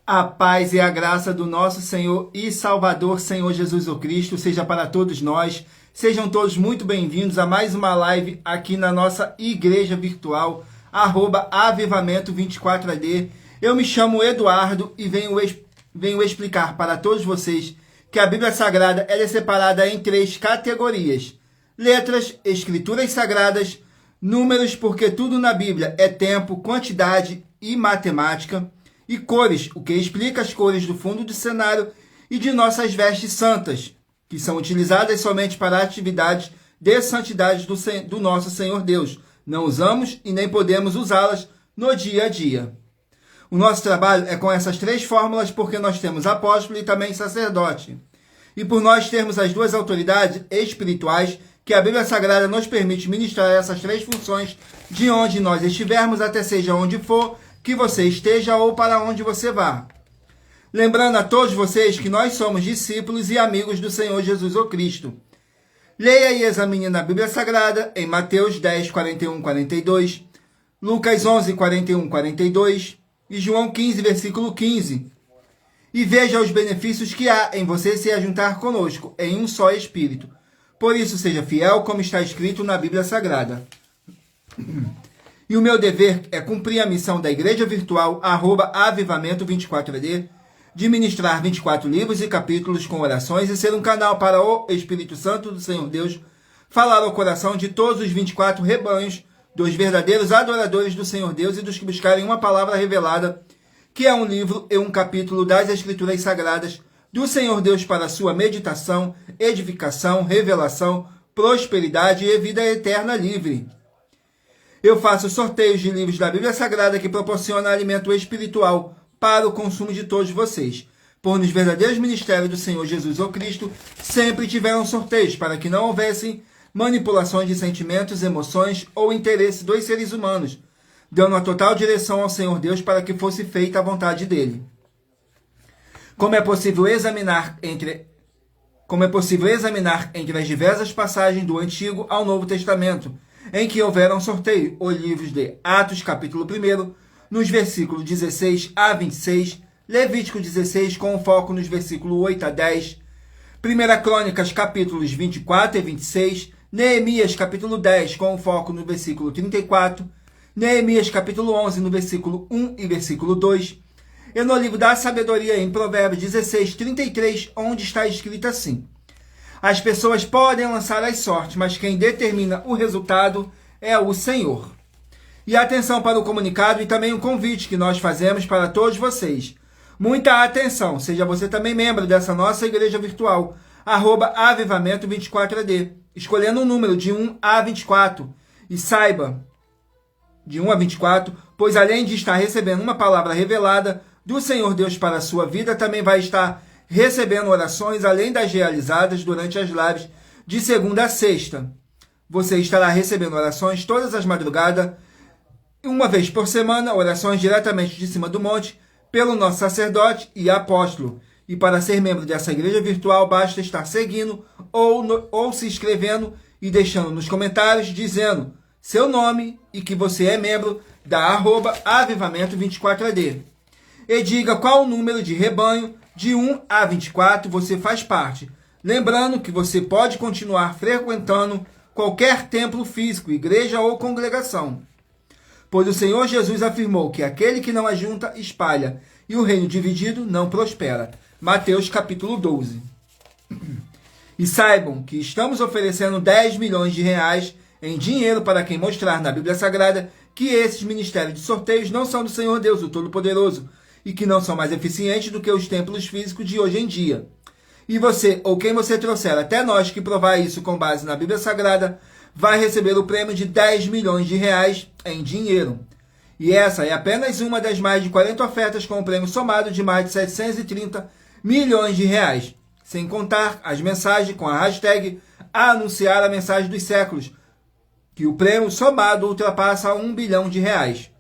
A paz e a graça do nosso Senhor e Salvador, Senhor Jesus o Cristo, seja para todos nós. Sejam todos muito bem-vindos a mais uma live aqui na nossa igreja virtual, @avivamento24ad. Eu me chamo Eduardo e venho explicar para todos vocês que a Bíblia Sagrada ela é separada em 3 categorias: letras, escrituras sagradas, números, porque tudo na Bíblia é tempo, quantidade e matemática, e cores, o que explica as cores do fundo do cenário e de nossas vestes santas, que são utilizadas somente para atividades de santidade do nosso Senhor Deus. Não usamos e nem podemos usá-las no dia a dia. O nosso trabalho é com essas 3 fórmulas porque nós temos apóstolo e também sacerdote. E por nós termos as 2 autoridades espirituais que a Bíblia Sagrada nos permite ministrar essas 3 funções de onde nós estivermos, até seja onde for, que você esteja ou para onde você vá. Lembrando a todos vocês que nós somos discípulos e amigos do Senhor Jesus o Cristo. Leia e examine na Bíblia Sagrada em Mateus 10, 41, 42, Lucas 11, 41, 42 e João 15, versículo 15. E veja os benefícios que há em você se ajuntar conosco em um só Espírito. Por isso, seja fiel como está escrito na Bíblia Sagrada. E o meu dever é cumprir a missão da Igreja Virtual @avivamento24ad, de ministrar 24 livros e capítulos com orações e ser um canal para o Espírito Santo do Senhor Deus falar ao coração de todos os 24 rebanhos, dos verdadeiros adoradores do Senhor Deus e dos que buscarem uma palavra revelada, que é um livro e um capítulo das Escrituras Sagradas do Senhor Deus para sua meditação, edificação, revelação, prosperidade e vida eterna livre. Eu faço sorteios de livros da Bíblia Sagrada que proporcionam alimento espiritual para o consumo de todos vocês. Por nos verdadeiros ministérios do Senhor Jesus o Cristo, sempre tiveram sorteios para que não houvessem manipulações de sentimentos, emoções ou interesses dos seres humanos, dando a total direção ao Senhor Deus para que fosse feita a vontade dele. Como é possível examinar entre as diversas passagens do Antigo ao Novo Testamento, em que houveram sorteio, os livros de Atos, capítulo 1, nos versículos 16 a 26, Levítico 16, com foco nos versículos 8 a 10, 1 Crônicas, capítulos 24 e 26, Neemias, capítulo 10, com foco no versículo 34, Neemias, capítulo 11, no versículo 1 e versículo 2, e no livro da sabedoria, em Provérbios 16, 33, onde está escrito assim: as pessoas podem lançar as sortes, mas quem determina o resultado é o Senhor. E atenção para o comunicado e também o convite que nós fazemos para todos vocês. Muita atenção, seja você também membro dessa nossa igreja virtual, @avivamento24ad, escolhendo um número de 1 a 24. E saiba, de 1 a 24, pois além de estar recebendo uma palavra revelada do Senhor Deus para a sua vida, também vai estar recebendo orações além das realizadas durante as lives de segunda a sexta. Você estará recebendo orações todas as madrugadas, uma vez por semana, orações diretamente de cima do monte, pelo nosso sacerdote e apóstolo. E para ser membro dessa igreja virtual, basta estar seguindo ou se inscrevendo e deixando nos comentários dizendo seu nome e que você é membro da @avivamento24ad. E diga qual o número de rebanho de 1 a 24 você faz parte. Lembrando que você pode continuar frequentando qualquer templo físico, igreja ou congregação. Pois o Senhor Jesus afirmou que aquele que não ajunta, espalha, e o reino dividido não prospera. Mateus capítulo 12. E saibam que estamos oferecendo 10 milhões de reais em dinheiro para quem mostrar na Bíblia Sagrada que esses ministérios de sorteios não são do Senhor Deus, o Todo-Poderoso, e que não são mais eficientes do que os templos físicos de hoje em dia. E você, ou quem você trouxer até nós que provar isso com base na Bíblia Sagrada, vai receber o prêmio de 10 milhões de reais em dinheiro. E essa é apenas uma das mais de 40 ofertas com o prêmio somado de mais de 730 milhões de reais. Sem contar as mensagens com a hashtag anunciar a mensagem dos séculos, que o prêmio somado ultrapassa 1 bilhão de reais.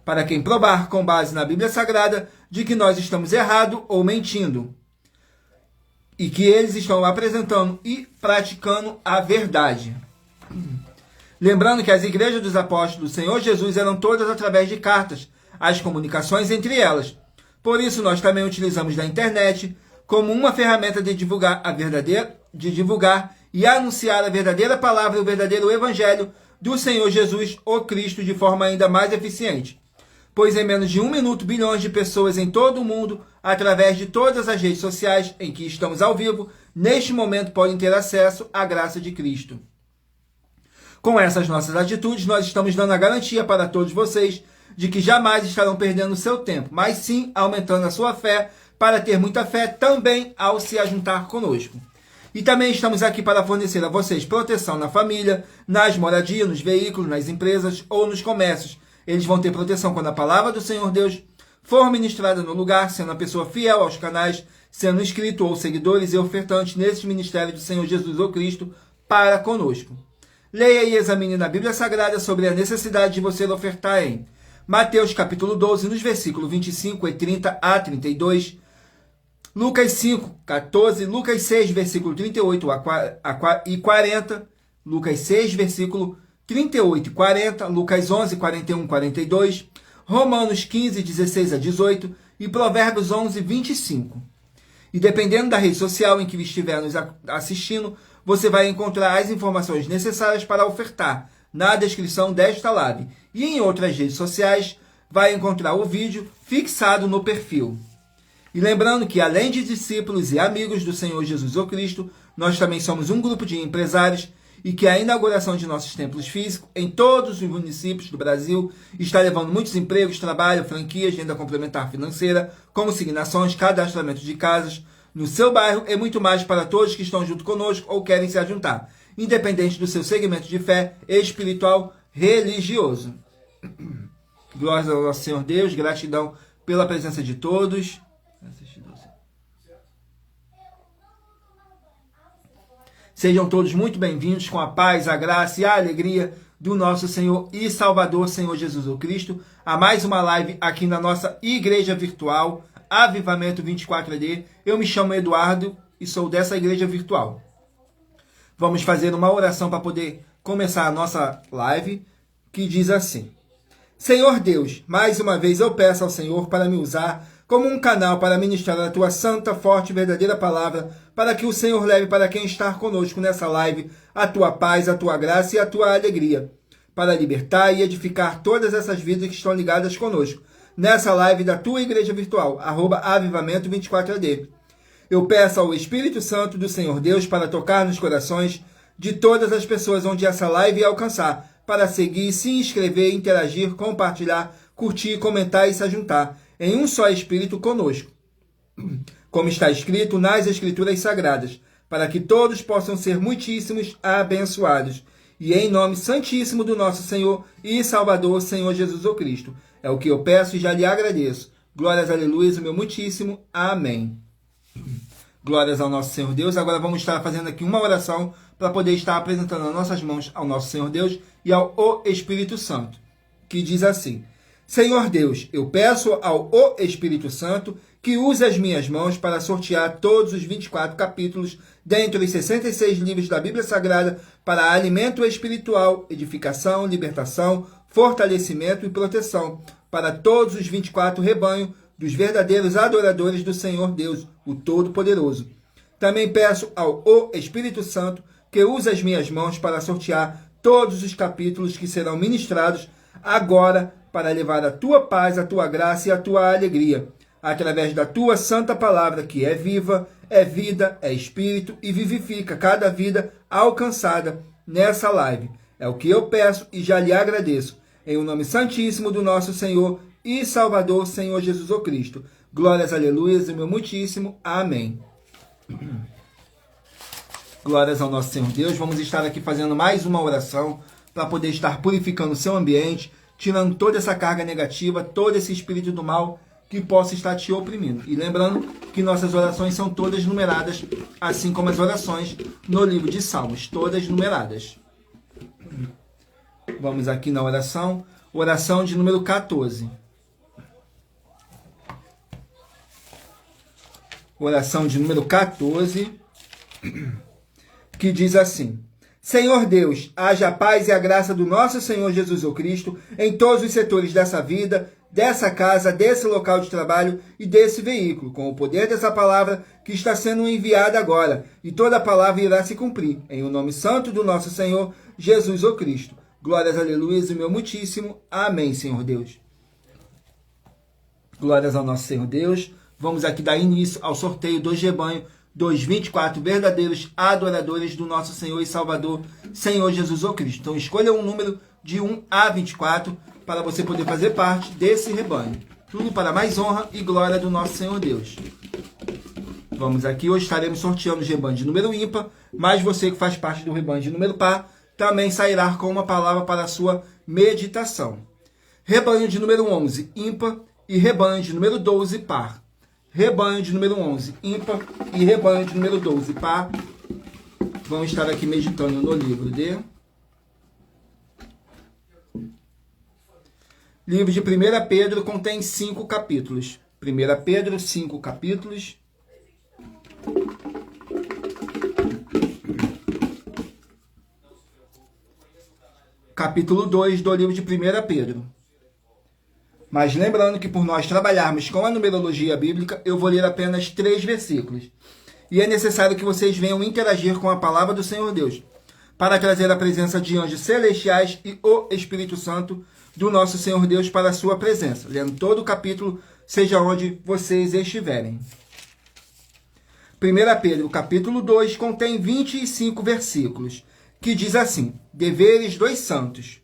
Para quem provar com base na Bíblia Sagrada de que nós estamos errado ou mentindo, e que eles estão apresentando e praticando a verdade. Lembrando que as igrejas dos apóstolos do Senhor Jesus eram todas através de cartas, as comunicações entre elas. Por isso, nós também utilizamos da internet como uma ferramenta de divulgar e anunciar a verdadeira palavra e o verdadeiro evangelho do Senhor Jesus, o Cristo, de forma ainda mais eficiente. Pois em menos de 1 minuto, bilhões de pessoas em todo o mundo, através de todas as redes sociais em que estamos ao vivo, neste momento podem ter acesso à graça de Cristo. Com essas nossas atitudes, nós estamos dando a garantia para todos vocês de que jamais estarão perdendo o seu tempo, mas sim aumentando a sua fé, para ter muita fé também ao se ajuntar conosco. E também estamos aqui para fornecer a vocês proteção na família, nas moradias, nos veículos, nas empresas ou nos comércios. Eles vão ter proteção quando a palavra do Senhor Deus for ministrada no lugar, sendo a pessoa fiel aos canais, sendo inscrito ou seguidores e ofertantes nesse ministério do Senhor Jesus ou Cristo para conosco. Leia e examine na Bíblia Sagrada sobre a necessidade de você ofertar em Mateus capítulo 12, nos versículos 25 e 30 a 32, Lucas 5, 14, Lucas 6, versículo 38 e 40, Lucas 6, versículo 38 e 40, Lucas 11, 41 e 42, Romanos 15, 16 a 18 e Provérbios 11, 25. E dependendo da rede social em que estiver nos assistindo, você vai encontrar as informações necessárias para ofertar na descrição desta live. E em outras redes sociais, vai encontrar o vídeo fixado no perfil. E lembrando que, além de discípulos e amigos do Senhor Jesus ou Cristo, nós também somos um grupo de empresários e que a inauguração de nossos templos físicos em todos os municípios do Brasil está levando muitos empregos, trabalho, franquias, renda complementar financeira, consignações, cadastramento de casas no seu bairro e muito mais para todos que estão junto conosco ou querem se ajuntar, independente do seu segmento de fé espiritual religioso. Glórias ao nosso Senhor Deus, gratidão pela presença de todos. Sejam todos muito bem-vindos com a paz, a graça e a alegria do nosso Senhor e Salvador, Senhor Jesus o Cristo, a mais uma live aqui na nossa igreja virtual, Avivamento 24AD. Eu me chamo Eduardo e sou dessa igreja virtual. Vamos fazer uma oração para poder começar a nossa live, que diz assim: Senhor Deus, mais uma vez eu peço ao Senhor para me usar como um canal para ministrar a tua santa, forte e verdadeira palavra, para que o Senhor leve para quem está conosco nessa live a tua paz, a tua graça e a tua alegria, para libertar e edificar todas essas vidas que estão ligadas conosco, nessa live da tua igreja virtual, @Avivamento 24AD. Eu peço ao Espírito Santo do Senhor Deus para tocar nos corações de todas as pessoas onde essa live alcançar, para seguir, se inscrever, interagir, compartilhar, curtir, comentar e se ajuntar em um só Espírito conosco, como está escrito nas Escrituras Sagradas, para que todos possam ser muitíssimos abençoados. E em nome santíssimo do nosso Senhor e Salvador, Senhor Jesus o Cristo. É o que eu peço e já lhe agradeço. Glórias, aleluia, o meu muitíssimo. Amém. Glórias ao nosso Senhor Deus. Agora vamos estar fazendo aqui uma oração para poder estar apresentando as nossas mãos ao nosso Senhor Deus e ao Espírito Santo, que diz assim: Senhor Deus, eu peço ao Espírito Santo que use as minhas mãos para sortear todos os 24 capítulos dentre os 66 livros da Bíblia Sagrada para alimento espiritual, edificação, libertação, fortalecimento e proteção para todos os 24 rebanhos dos verdadeiros adoradores do Senhor Deus, o Todo-Poderoso. Também peço ao Espírito Santo que use as minhas mãos para sortear todos os capítulos que serão ministrados agora, para levar a tua paz, a tua graça e a tua alegria, através da tua santa palavra, que é viva, é vida, é espírito e vivifica cada vida alcançada nessa live. É o que eu peço e já lhe agradeço, em o nome santíssimo do nosso Senhor e Salvador, Senhor Jesus o Cristo. Glórias, aleluias, e meu muitíssimo. Amém. Glórias ao nosso Senhor Deus. Vamos estar aqui fazendo mais uma oração para poder estar purificando o seu ambiente, tirando toda essa carga negativa, todo esse espírito do mal que possa estar te oprimindo. E lembrando que nossas orações são todas numeradas, assim como as orações no livro de Salmos, todas numeradas. Vamos aqui na oração, oração de número 14. Oração de número 14, que diz assim: Senhor Deus, haja a paz e a graça do nosso Senhor Jesus o Cristo em todos os setores dessa vida, dessa casa, desse local de trabalho e desse veículo, com o poder dessa palavra que está sendo enviada agora. E toda a palavra irá se cumprir, em o nome santo do nosso Senhor Jesus o Cristo. Glórias, aleluias, e meu muitíssimo. Amém, Senhor Deus. Glórias ao nosso Senhor Deus. Vamos aqui dar início ao sorteio do rebanho dos 24 verdadeiros adoradores do nosso Senhor e Salvador, Senhor Jesus o Cristo. Então escolha um número de 1 a 24 para você poder fazer parte desse rebanho. Tudo para mais honra e glória do nosso Senhor Deus. Vamos aqui, hoje estaremos sorteando o rebanho de número ímpar, mas você que faz parte do rebanho de número par, também sairá com uma palavra para a sua meditação. Rebanho de número 11, ímpar, e rebanho de número 12, par. Rebanho de número 11, ímpar, e rebanho de número 12, par. Vamos estar aqui meditando no livro de... Livro de 1 Pedro contém 5 capítulos. 1 Pedro, 5 capítulos. Capítulo 2 do livro de 1 Pedro. Mas lembrando que por nós trabalharmos com a numerologia bíblica, eu vou ler apenas 3 versículos. E é necessário que vocês venham interagir com a palavra do Senhor Deus, para trazer a presença de anjos celestiais e o Espírito Santo do nosso Senhor Deus para a sua presença, lendo todo o capítulo, seja onde vocês estiverem. 1 Pedro, capítulo 2, contém 25 versículos, que diz assim: deveres dos santos.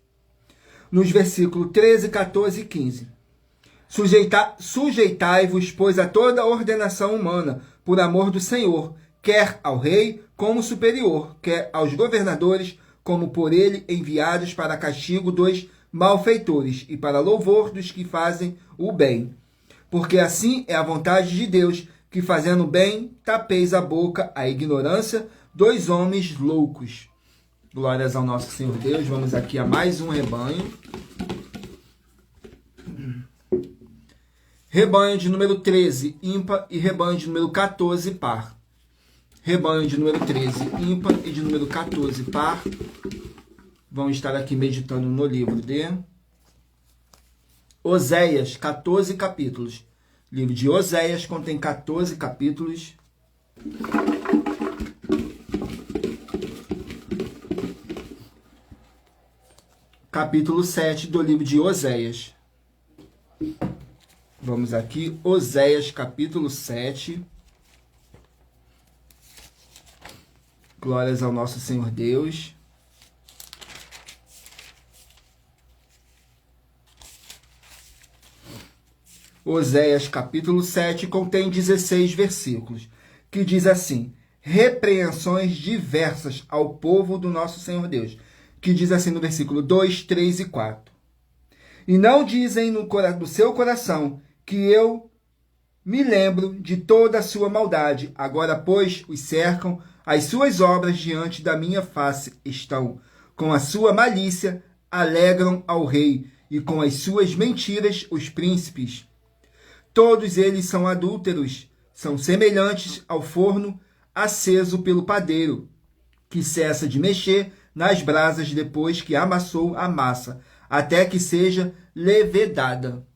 Nos versículos 13, 14 e 15. Sujeitai-vos, pois, a toda ordenação humana, por amor do Senhor, quer ao rei como superior, quer aos governadores como por ele enviados para castigo dos malfeitores e para louvor dos que fazem o bem. Porque assim é a vontade de Deus, que fazendo bem tapeis a boca à ignorância dos homens loucos. Glórias ao nosso Senhor Deus. Vamos aqui a mais um rebanho. Rebanho de número 13, ímpar, e rebanho de número 14, par. Rebanho de número 13, ímpar, e de número 14, par. Vamos estar aqui meditando no livro de Oséias, 14 capítulos. O livro de Oséias contém 14 capítulos. Capítulo 7 do livro de Oséias. Vamos aqui, Oséias, capítulo 7. Glórias ao nosso Senhor Deus. Oséias, capítulo 7, contém 16 versículos, que diz assim: repreensões diversas ao povo do nosso Senhor Deus, que diz assim no versículo 2, 3 e 4. E não dizem no seu coração que eu me lembro de toda a sua maldade. Agora, pois, os cercam, as suas obras diante da minha face estão. Com a sua malícia alegram ao rei, e com as suas mentiras os príncipes. Todos eles são adúlteros, são semelhantes ao forno aceso pelo padeiro, que cessa de mexer nas brasas depois que amassou a massa, até que seja levedada.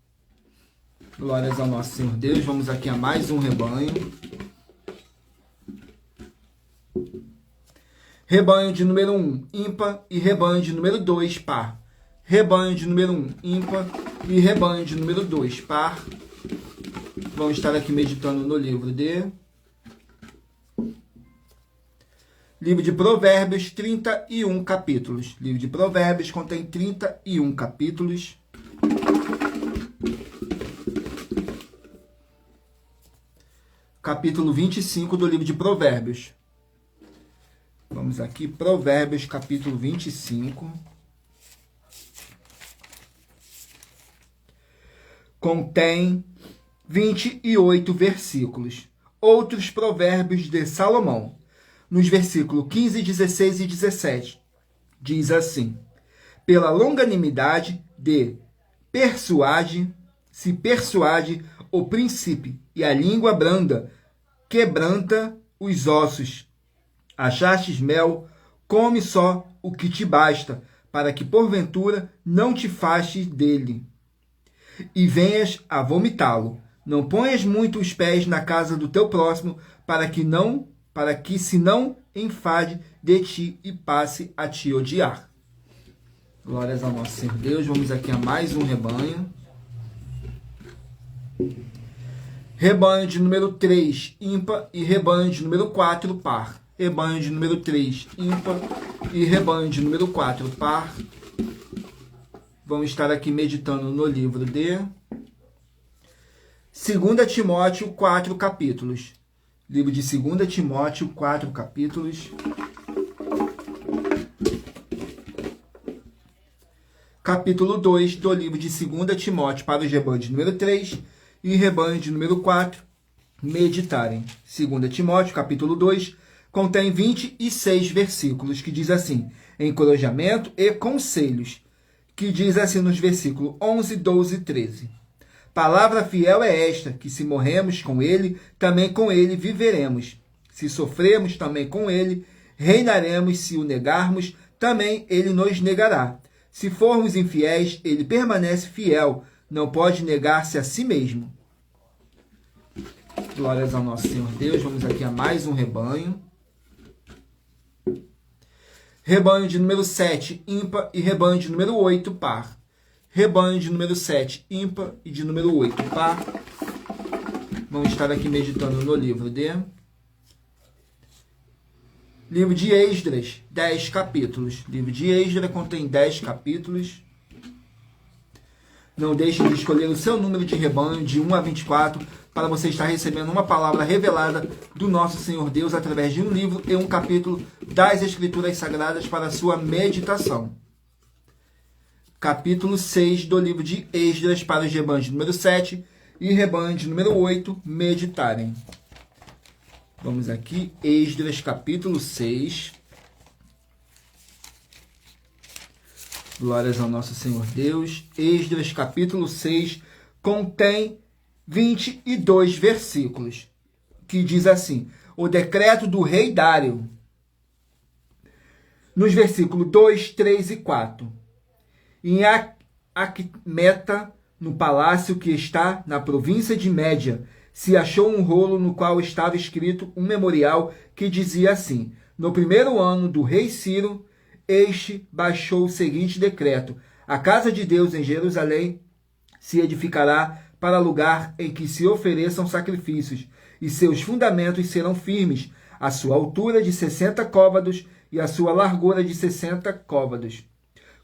Glórias ao nosso Senhor Deus. Vamos aqui a mais um rebanho. Rebanho de número 1, ímpar, e rebanho de número 2, par. Rebanho de número 1, ímpar, e rebanho de número 2, par. Vamos estar aqui meditando no livro de... Livro de Provérbios, 31 capítulos. Livro de Provérbios contém 31 capítulos. Capítulo 25 do livro de Provérbios. Vamos aqui, Provérbios, capítulo 25. Contém 28 versículos. Outros provérbios de Salomão. Nos versículos 15, 16 e 17. Diz assim: pela longanimidade se persuade o príncipe, e a língua branda quebranta os ossos. Achastes mel, come só o que te basta, para que porventura não te fastes dele. e venhas a vomitá-lo. Não ponhas muito os pés na casa do teu próximo, para que se não enfade de ti e passe a te odiar. Glórias ao nosso Senhor Deus. Vamos aqui a mais um rebanho. Rebanho de número 3, ímpar, e rebanho de número 4, par. Rebanho de número 3, ímpar, e rebanho de número 4, par. Vamos estar aqui meditando no livro de 2 Timóteo, 4 capítulos. Livro de 2 Timóteo, 4 capítulos. Capítulo 2 do livro de 2 Timóteo para o rebanho de número 3 e rebanho de número 4 meditarem. 2 Timóteo, capítulo 2, contém 26 versículos, que diz assim: encorajamento e conselhos, que diz assim nos versículos 11, 12 e 13. Palavra fiel é esta, que se morremos com ele, também com ele viveremos. Se sofremos, também com ele reinaremos. Se o negarmos, também ele nos negará. Se formos infiéis, ele permanece fiel, não pode negar-se a si mesmo. Glórias ao nosso Senhor Deus. Vamos aqui a mais um rebanho. Rebanho de número 7, ímpar, e rebanho de número 8, par. Rebanho de número 7, ímpar, e de número 8, par. Vamos estar aqui meditando no livro de Esdras, 10 capítulos. Livro de Esdras contém 10 capítulos. Não deixe de escolher o seu número de rebanho, de 1 a 24, para você estar recebendo uma palavra revelada do nosso Senhor Deus através de um livro e um capítulo das Escrituras Sagradas para a sua meditação. Capítulo 6 do livro de Esdras para os rebanhos de número 7 e rebanho de número 8 meditarem. Vamos aqui, Esdras capítulo 6. Glórias ao nosso Senhor Deus. Esdras capítulo 6 contém 22 versículos, que diz assim: o decreto do rei Dário. Nos versículos 2, 3 e 4. Em Acmeta, no palácio que está na província de Média, se achou um rolo no qual estava escrito um memorial que dizia assim: no primeiro ano do rei Ciro, este baixou o seguinte decreto: a casa de Deus em Jerusalém se edificará para lugar em que se ofereçam sacrifícios, e seus fundamentos serão firmes, a sua altura de 60 côvados e a sua largura de 60 côvados,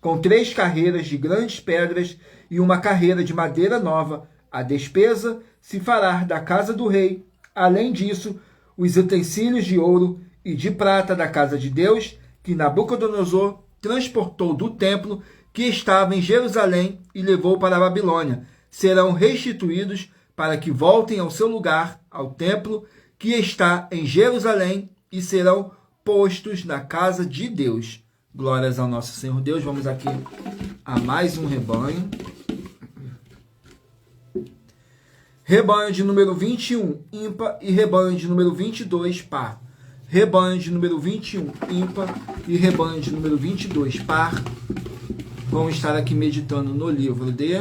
com 3 carreiras de grandes pedras e uma carreira de madeira nova. A despesa se fará da casa do rei. Além disso, os utensílios de ouro e de prata da casa de Deus, que Nabucodonosor transportou do templo que estava em Jerusalém e levou para a Babilônia, serão restituídos para que voltem ao seu lugar, ao templo que está em Jerusalém, e serão postos na casa de Deus. Glórias ao nosso Senhor Deus. Vamos aqui a mais um rebanho. Rebanho de número 21, ímpar, e rebanho de número 22, par. Rebanho de número 21, ímpar, e rebanho de número 22, par. Vamos estar aqui meditando no livro de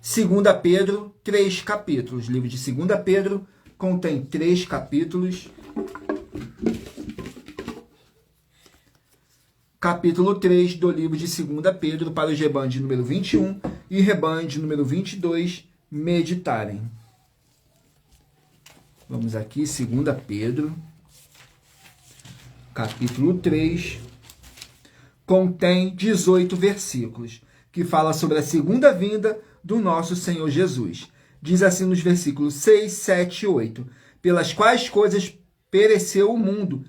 2 Pedro, 3 capítulos. O livro de 2 Pedro contém 3 capítulos. Capítulo 3 do livro de 2 Pedro para os rebanhos de número 21 e rebanho de número 22 meditarem. Vamos aqui, 2 Pedro, capítulo 3, contém 18 versículos, que fala sobre a segunda vinda do nosso Senhor Jesus. Diz assim nos versículos 6, 7 e 8: pelas quais coisas pereceu o mundo,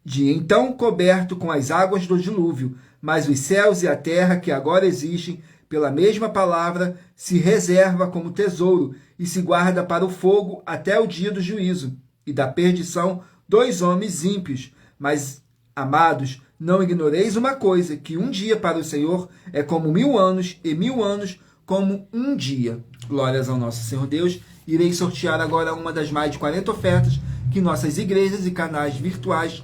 de então coberto com as águas do dilúvio, mas os céus e a terra que agora existem, pela mesma palavra, se reserva como tesouro e se guarda para o fogo até o dia do juízo e da perdição dos homens ímpios. Mas, amados, não ignoreis uma coisa, que um dia para o Senhor é como 1000 anos, e 1000 anos como um dia. Glórias ao nosso Senhor Deus. Irei sortear agora uma das mais de 40 ofertas que nossas igrejas e canais virtuais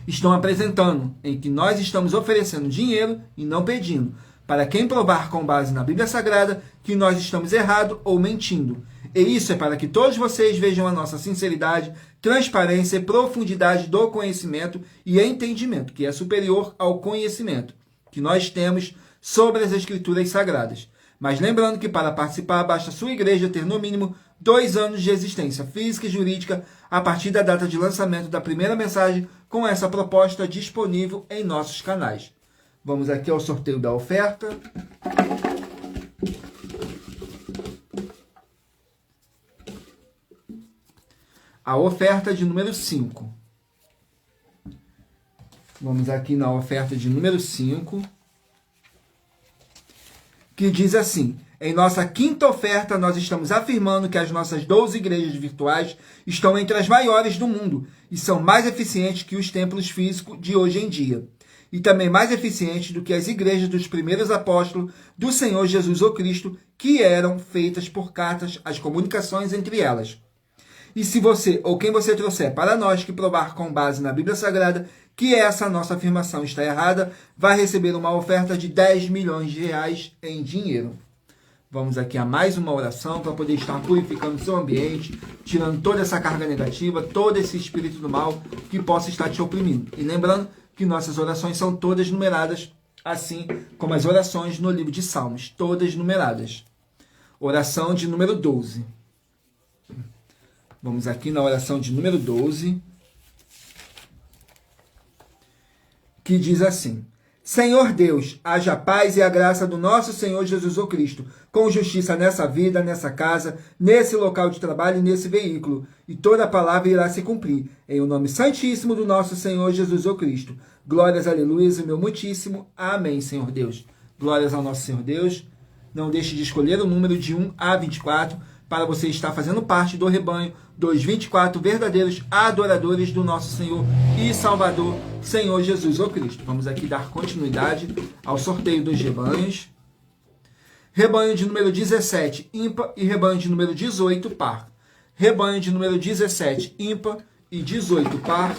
estão apresentando, em que nós estamos oferecendo dinheiro e não pedindo, para quem provar com base na Bíblia Sagrada que nós estamos errados ou mentindo. E isso é para que todos vocês vejam a nossa sinceridade, transparência e profundidade do conhecimento e entendimento, que é superior ao conhecimento que nós temos sobre as Escrituras Sagradas. Mas lembrando que para participar basta sua igreja ter no mínimo 2 anos de existência física e jurídica a partir da data de lançamento da primeira mensagem com essa proposta disponível em nossos canais. Vamos aqui ao sorteio da oferta. A oferta de número 5. Vamos aqui na oferta de número 5, que diz assim: em nossa quinta oferta, nós estamos afirmando que as nossas 12 igrejas virtuais estão entre as maiores do mundo e são mais eficientes que os templos físicos de hoje em dia. E também mais eficientes do que as igrejas dos primeiros apóstolos do Senhor Jesus ou Cristo, que eram feitas por cartas, as comunicações entre elas. E se você, ou quem você trouxer para nós que provar com base na Bíblia Sagrada que essa nossa afirmação está errada, vai receber uma oferta de 10 milhões de reais em dinheiro. Vamos aqui a mais uma oração para poder estar purificando o seu ambiente, tirando toda essa carga negativa, todo esse espírito do mal que possa estar te oprimindo. E lembrando que nossas orações são todas numeradas, assim como as orações no livro de Salmos, todas numeradas. Oração de número 12. Vamos aqui na oração de número 12, que diz assim: Senhor Deus, haja paz e a graça do nosso Senhor Jesus o Cristo, com justiça nessa vida, nessa casa, nesse local de trabalho e nesse veículo, e toda a palavra irá se cumprir, em o nome santíssimo do nosso Senhor Jesus o Cristo. Glórias, aleluias, e meu muitíssimo. Amém, Senhor Deus. Glórias ao nosso Senhor Deus. Não deixe de escolher o número de 1 a 24, para você estar fazendo parte do rebanho dos 24 verdadeiros adoradores do nosso Senhor e Salvador, Senhor Jesus ou Cristo. Vamos aqui dar continuidade ao sorteio dos rebanhos. Rebanho de número 17, ímpar, e rebanho de número 18, par. Rebanho de número 17, ímpar, e 18, par.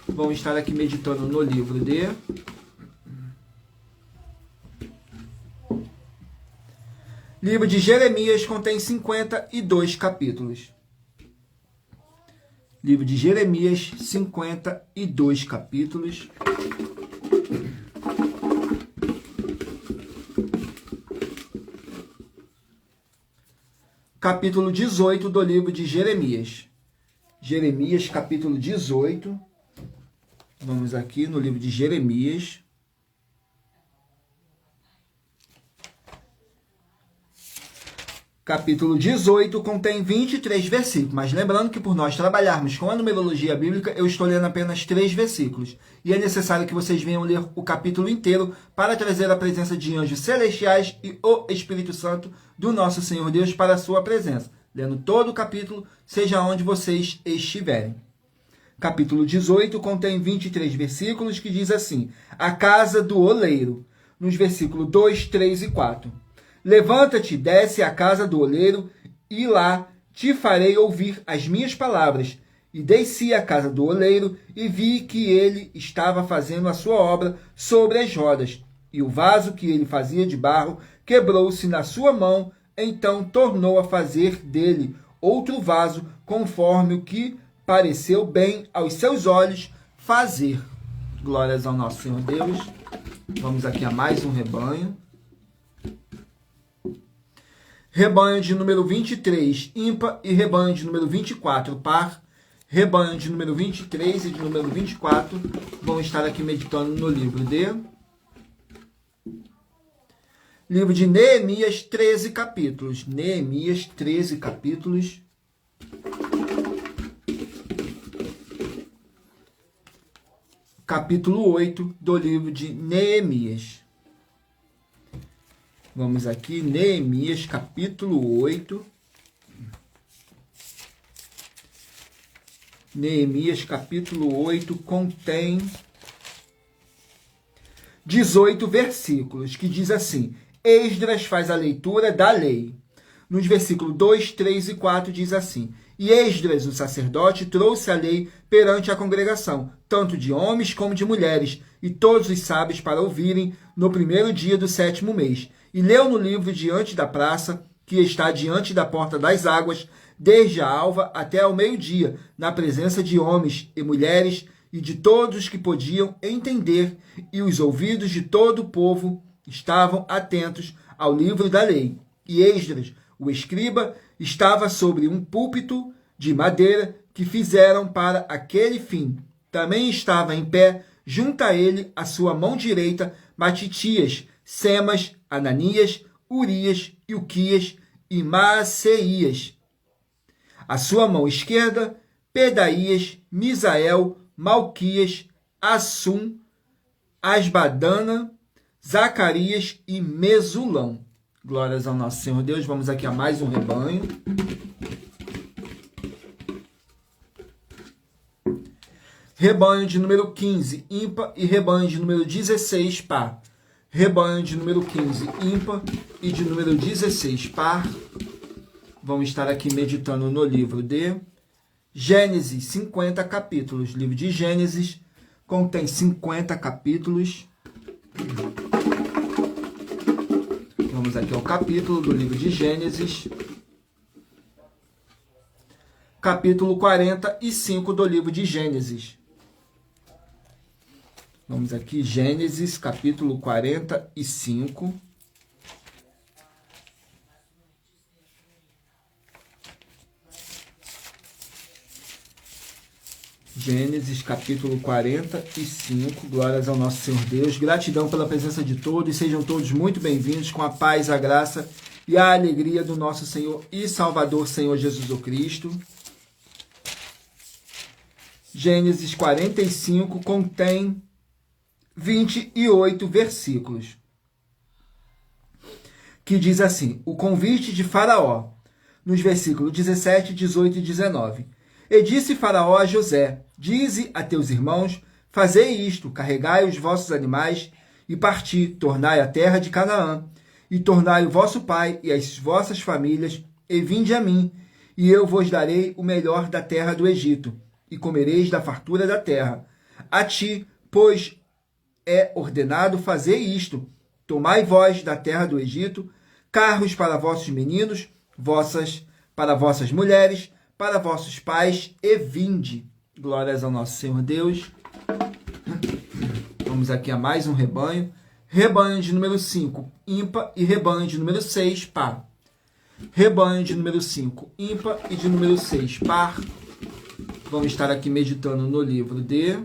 Vamos estar aqui meditando no livro de... Livro de Jeremias contém 52 capítulos. Livro de Jeremias, 52 capítulos. Capítulo 18 do livro de Jeremias. Jeremias, capítulo 18. Vamos aqui no livro de Jeremias. Capítulo 18 contém 23 versículos, mas lembrando que por nós trabalharmos com a numerologia bíblica, eu estou lendo apenas 3 versículos. E é necessário que vocês venham ler o capítulo inteiro para trazer a presença de anjos celestiais e o Espírito Santo do nosso Senhor Deus para a sua presença. Lendo todo o capítulo, seja onde vocês estiverem. Capítulo 18 contém 23 versículos que diz assim: a casa do oleiro, nos versículos 2, 3 e 4. Levanta-te, desce à casa do oleiro, e lá te farei ouvir as minhas palavras. E desci à casa do oleiro, e vi que ele estava fazendo a sua obra sobre as rodas. E o vaso que ele fazia de barro quebrou-se na sua mão, então tornou a fazer dele outro vaso, conforme o que pareceu bem aos seus olhos fazer. Glórias ao nosso Senhor Deus. Vamos aqui a mais um rebanho. Rebanho de número 23, ímpar, e rebanho de número 24, par. Rebanho de número 23 e de número 24 vão estar aqui meditando no livro de... Livro de Neemias, 13 capítulos. Neemias, 13 capítulos. Capítulo 8 do livro de Neemias. Vamos aqui, Neemias, capítulo 8. Neemias, capítulo 8, contém 18 versículos, que diz assim: Esdras faz a leitura da lei. Nos versículos 2, 3 e 4 diz assim: E Esdras, o sacerdote, trouxe a lei perante a congregação, tanto de homens como de mulheres, e todos os sábios para ouvirem no primeiro dia do 7º mês. E leu no livro diante da praça, que está diante da porta das águas, desde a alva até ao meio-dia, na presença de homens e mulheres e de todos os que podiam entender, e os ouvidos de todo o povo estavam atentos ao livro da lei. E Esdras, o escriba, estava sobre um púlpito de madeira que fizeram para aquele fim. Também estava em pé, junto a ele, a sua mão direita, Matitias, Semas, Ananias, Urias, Ilquias e Maaseias. A sua mão esquerda, Pedaías, Misael, Malquias, Assum, Asbadana, Zacarias e Mesulão. Glórias ao nosso Senhor Deus. Vamos aqui a mais um rebanho. Rebanho de número 15, ímpar, e rebanho de número 16, par. Rebanho de número 15, ímpar, e de número 16, par. Vamos estar aqui meditando no livro de Gênesis, 50 capítulos. O livro de Gênesis contém 50 capítulos. Vamos aqui ao capítulo do livro de Gênesis. Capítulo 45 do livro de Gênesis. Vamos aqui, Gênesis, capítulo 45. Gênesis, capítulo 45. Glórias ao nosso Senhor Deus. Gratidão pela presença de todos. Sejam todos muito bem-vindos com a paz, a graça e a alegria do nosso Senhor e Salvador, Senhor Jesus Cristo. Gênesis 45 contém 28 versículos, que diz assim: o convite de Faraó, nos versículos 17, 18 e 19. E disse Faraó a José: dize a teus irmãos, fazei isto, carregai os vossos animais e parti, tornai a terra de Canaã, e tornai o vosso pai e as vossas famílias, e vinde a mim, e eu vos darei o melhor da terra do Egito, e comereis da fartura da terra. A ti, pois, é ordenado fazer isto: tomai vós da terra do Egito carros para vossos meninos, para vossas mulheres, para vossos pais, e vinde. Glórias ao nosso Senhor Deus. Vamos aqui a mais um rebanho. Rebanho de número 5, ímpar, e rebanho de número 6, par. Rebanho de número 5, ímpar, e de número 6, par. Vamos estar aqui meditando no livro de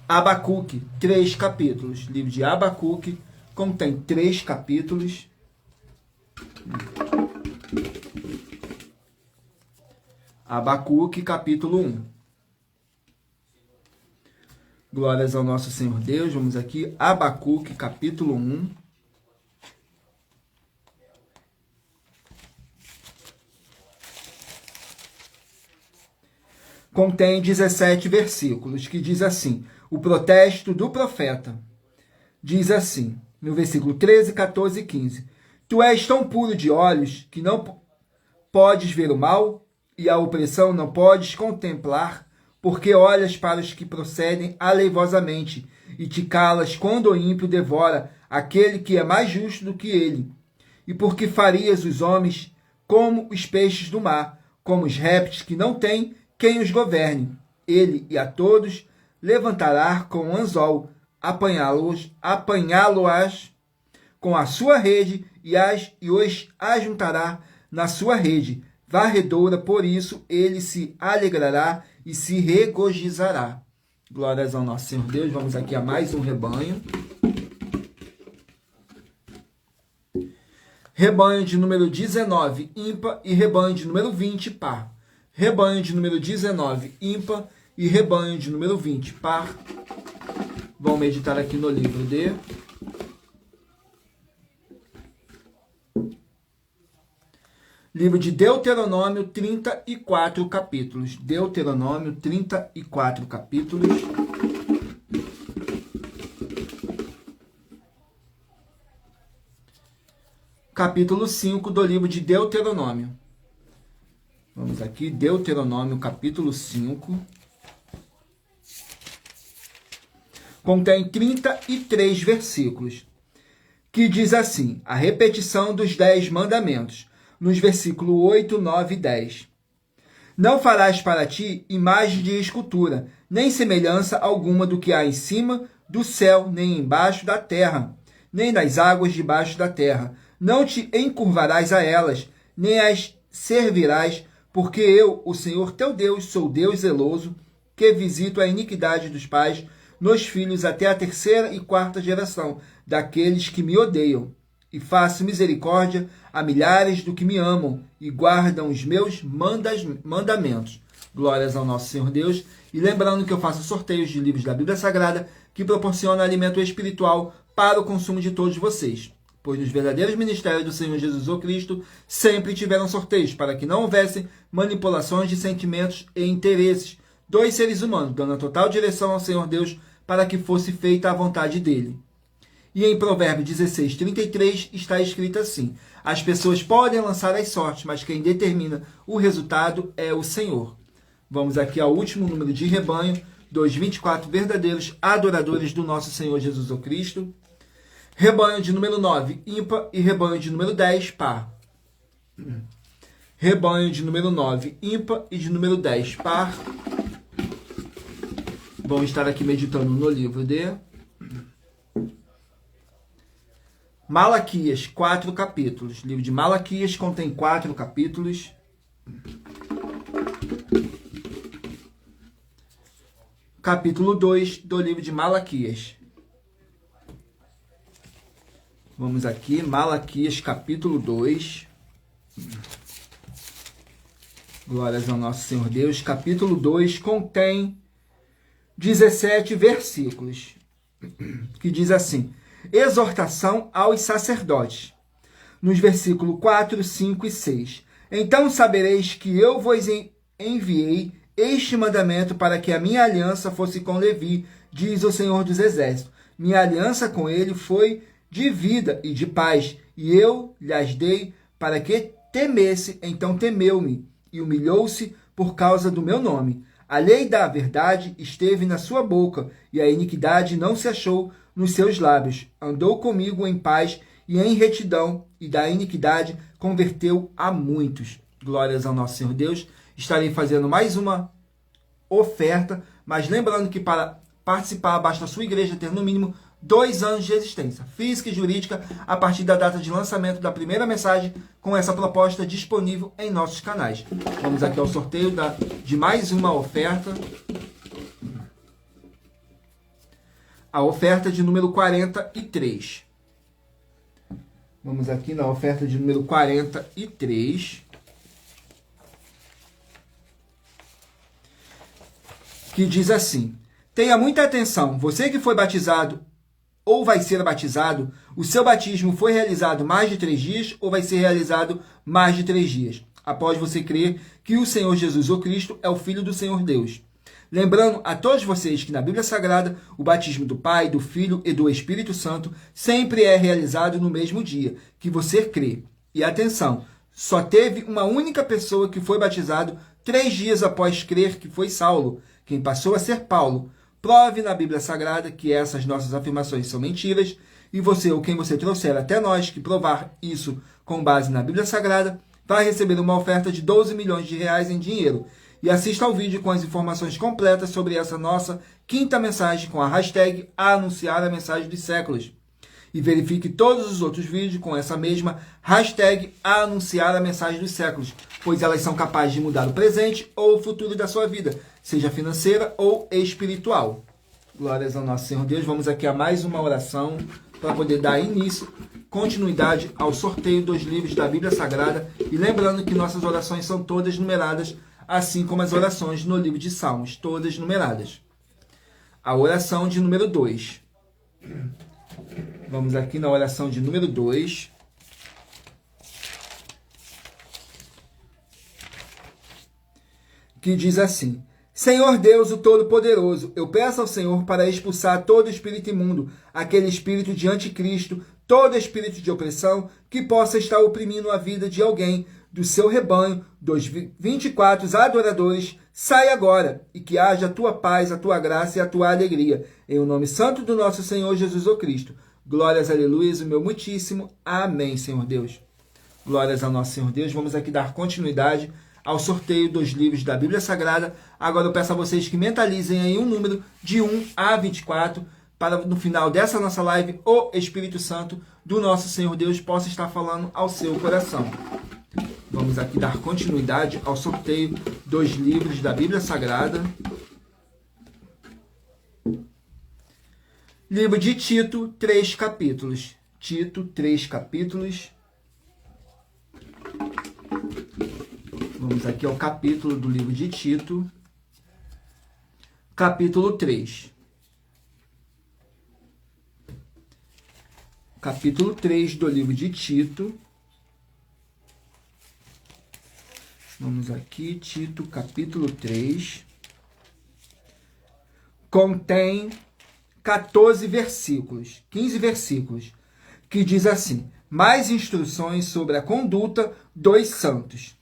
Abacuque, 3 capítulos. O livro de Abacuque contém 3 capítulos. Abacuque, capítulo 1. Glórias ao nosso Senhor Deus. Vamos aqui, Abacuque, capítulo 1. Contém 17 versículos, que diz assim: o protesto do profeta. Diz assim, no versículo 13, 14 e 15. Tu és tão puro de olhos que não podes ver o mal, e a opressão não podes contemplar, porque olhas para os que procedem aleivosamente, e te calas quando o ímpio devora aquele que é mais justo do que ele. E porque farias os homens como os peixes do mar, como os répteis que não têm quem os governe. Ele e a todos levantará com um anzol, apanhá-lo-ás com a sua rede, e os ajuntará na sua rede varredora, por isso ele se alegrará e se regozijará. Glórias ao nosso Senhor Deus. Vamos aqui a mais um rebanho. Rebanho de número 19, ímpar, e rebanho de número 20, par. Rebanho de número 19, ímpar, e rebanho de número 20, par. Vamos meditar aqui no livro de livro de Deuteronômio, 34 capítulos. Deuteronômio, 34 capítulos. Capítulo 5 do livro de Deuteronômio. Vamos aqui, Deuteronômio capítulo 5. Contém 33 versículos, que diz assim, a repetição dos 10 mandamentos, nos versículos 8, 9 e 10. Não farás para ti imagem de escultura, nem semelhança alguma do que há em cima do céu, nem embaixo da terra, nem nas águas debaixo da terra. Não te encurvarás a elas, nem as servirás, porque eu, o Senhor teu Deus, sou Deus zeloso, que visito a iniquidade dos pais nos filhos até a 3ª e 4ª geração daqueles que me odeiam, e faço misericórdia a milhares do que me amam e guardam os meus mandamentos. Glórias ao nosso Senhor Deus. E lembrando que eu faço sorteios de livros da Bíblia Sagrada que proporcionam alimento espiritual para o consumo de todos vocês. Pois nos verdadeiros ministérios do Senhor Jesus o Cristo sempre tiveram sorteios para que não houvesse manipulações de sentimentos e interesses dos seres humanos, dando a total direção ao Senhor Deus para que fosse feita a vontade dele. E em Provérbios 16, 33 está escrito assim, as pessoas podem lançar as sortes, mas quem determina o resultado é o Senhor. Vamos aqui ao último número de rebanho, dos 24 verdadeiros adoradores do nosso Senhor Jesus o Cristo. Rebanho de número 9, ímpar, e rebanho de número 10, par. Rebanho de número 9, ímpar, e de número 10, par. Vamos estar aqui meditando no livro de Malaquias, 4 capítulos. O livro de Malaquias contém 4 capítulos. Capítulo 2 do livro de Malaquias. Vamos aqui, Malaquias, capítulo 2. Glórias ao nosso Senhor Deus. Capítulo 2 contém 17 versículos, que diz assim, exortação aos sacerdotes, nos versículos 4, 5 e 6. Então sabereis que eu vos enviei este mandamento para que a minha aliança fosse com Levi, diz o Senhor dos Exércitos. Minha aliança com ele foi de vida e de paz, e eu lhes dei para que temesse. Então temeu-me e humilhou-se por causa do meu nome. A lei da verdade esteve na sua boca, e a iniquidade não se achou nos seus lábios. Andou comigo em paz e em retidão, e da iniquidade converteu a muitos. Glórias ao nosso Senhor Deus. Estarei fazendo mais uma oferta, mas lembrando que para participar basta a sua igreja ter no mínimo 2 anos de existência, física e jurídica, a partir da data de lançamento da primeira mensagem com essa proposta disponível em nossos canais. Vamos aqui ao sorteio de mais uma oferta. A oferta de número 43. Vamos aqui na oferta de número 43. Que diz assim, tenha muita atenção, você que foi batizado ou vai ser batizado, o seu batismo foi realizado mais de 3 dias ou vai ser realizado mais de 3 dias, após você crer que o Senhor Jesus o Cristo é o Filho do Senhor Deus. Lembrando a todos vocês que na Bíblia Sagrada, o batismo do Pai, do Filho e do Espírito Santo sempre é realizado no mesmo dia que você crê. E atenção, só teve uma única pessoa que foi batizado 3 dias após crer, que foi Saulo, quem passou a ser Paulo. Prove na Bíblia Sagrada que essas nossas afirmações são mentiras, e você ou quem você trouxer até nós que provar isso com base na Bíblia Sagrada, vai receber uma oferta de 12 milhões de reais em dinheiro. E assista ao vídeo com as informações completas sobre essa nossa 5ª mensagem com a hashtag Anunciar a Mensagem dos Séculos. E verifique todos os outros vídeos com essa mesma hashtag Anunciar a Mensagem dos Séculos, pois elas são capazes de mudar o presente ou o futuro da sua vida, seja financeira ou espiritual. Glórias ao nosso Senhor Deus. Vamos aqui a mais uma oração para poder dar início, continuidade ao sorteio dos livros da Bíblia Sagrada. E lembrando que nossas orações são todas numeradas, assim como as orações no livro de Salmos, todas numeradas. A oração de número 2. Vamos aqui na oração de número 2. Que diz assim, Senhor Deus, o Todo-Poderoso, eu peço ao Senhor para expulsar todo espírito imundo, aquele espírito de anticristo, todo espírito de opressão que possa estar oprimindo a vida de alguém do seu rebanho, dos 24 adoradores, sai agora, e que haja a tua paz, a tua graça e a tua alegria. Em o nome santo do nosso Senhor Jesus o Cristo. Glórias, aleluias, o meu muitíssimo. Amém, Senhor Deus. Glórias ao nosso Senhor Deus. Vamos aqui dar continuidade ao sorteio dos livros da Bíblia Sagrada. Agora eu peço a vocês que mentalizem aí um número de 1 a 24, para no final dessa nossa live, o Espírito Santo do nosso Senhor Deus possa estar falando ao seu coração. Vamos aqui dar continuidade ao sorteio dos livros da Bíblia Sagrada. Livro de Tito, 3 capítulos. Tito, 3 capítulos. Vamos aqui ao capítulo do livro de Tito. Capítulo 3. Capítulo 3 do livro de Tito. Vamos aqui, Tito, capítulo 3. Contém 14 versículos, 15 versículos, que diz assim: mais instruções sobre a conduta dos santos.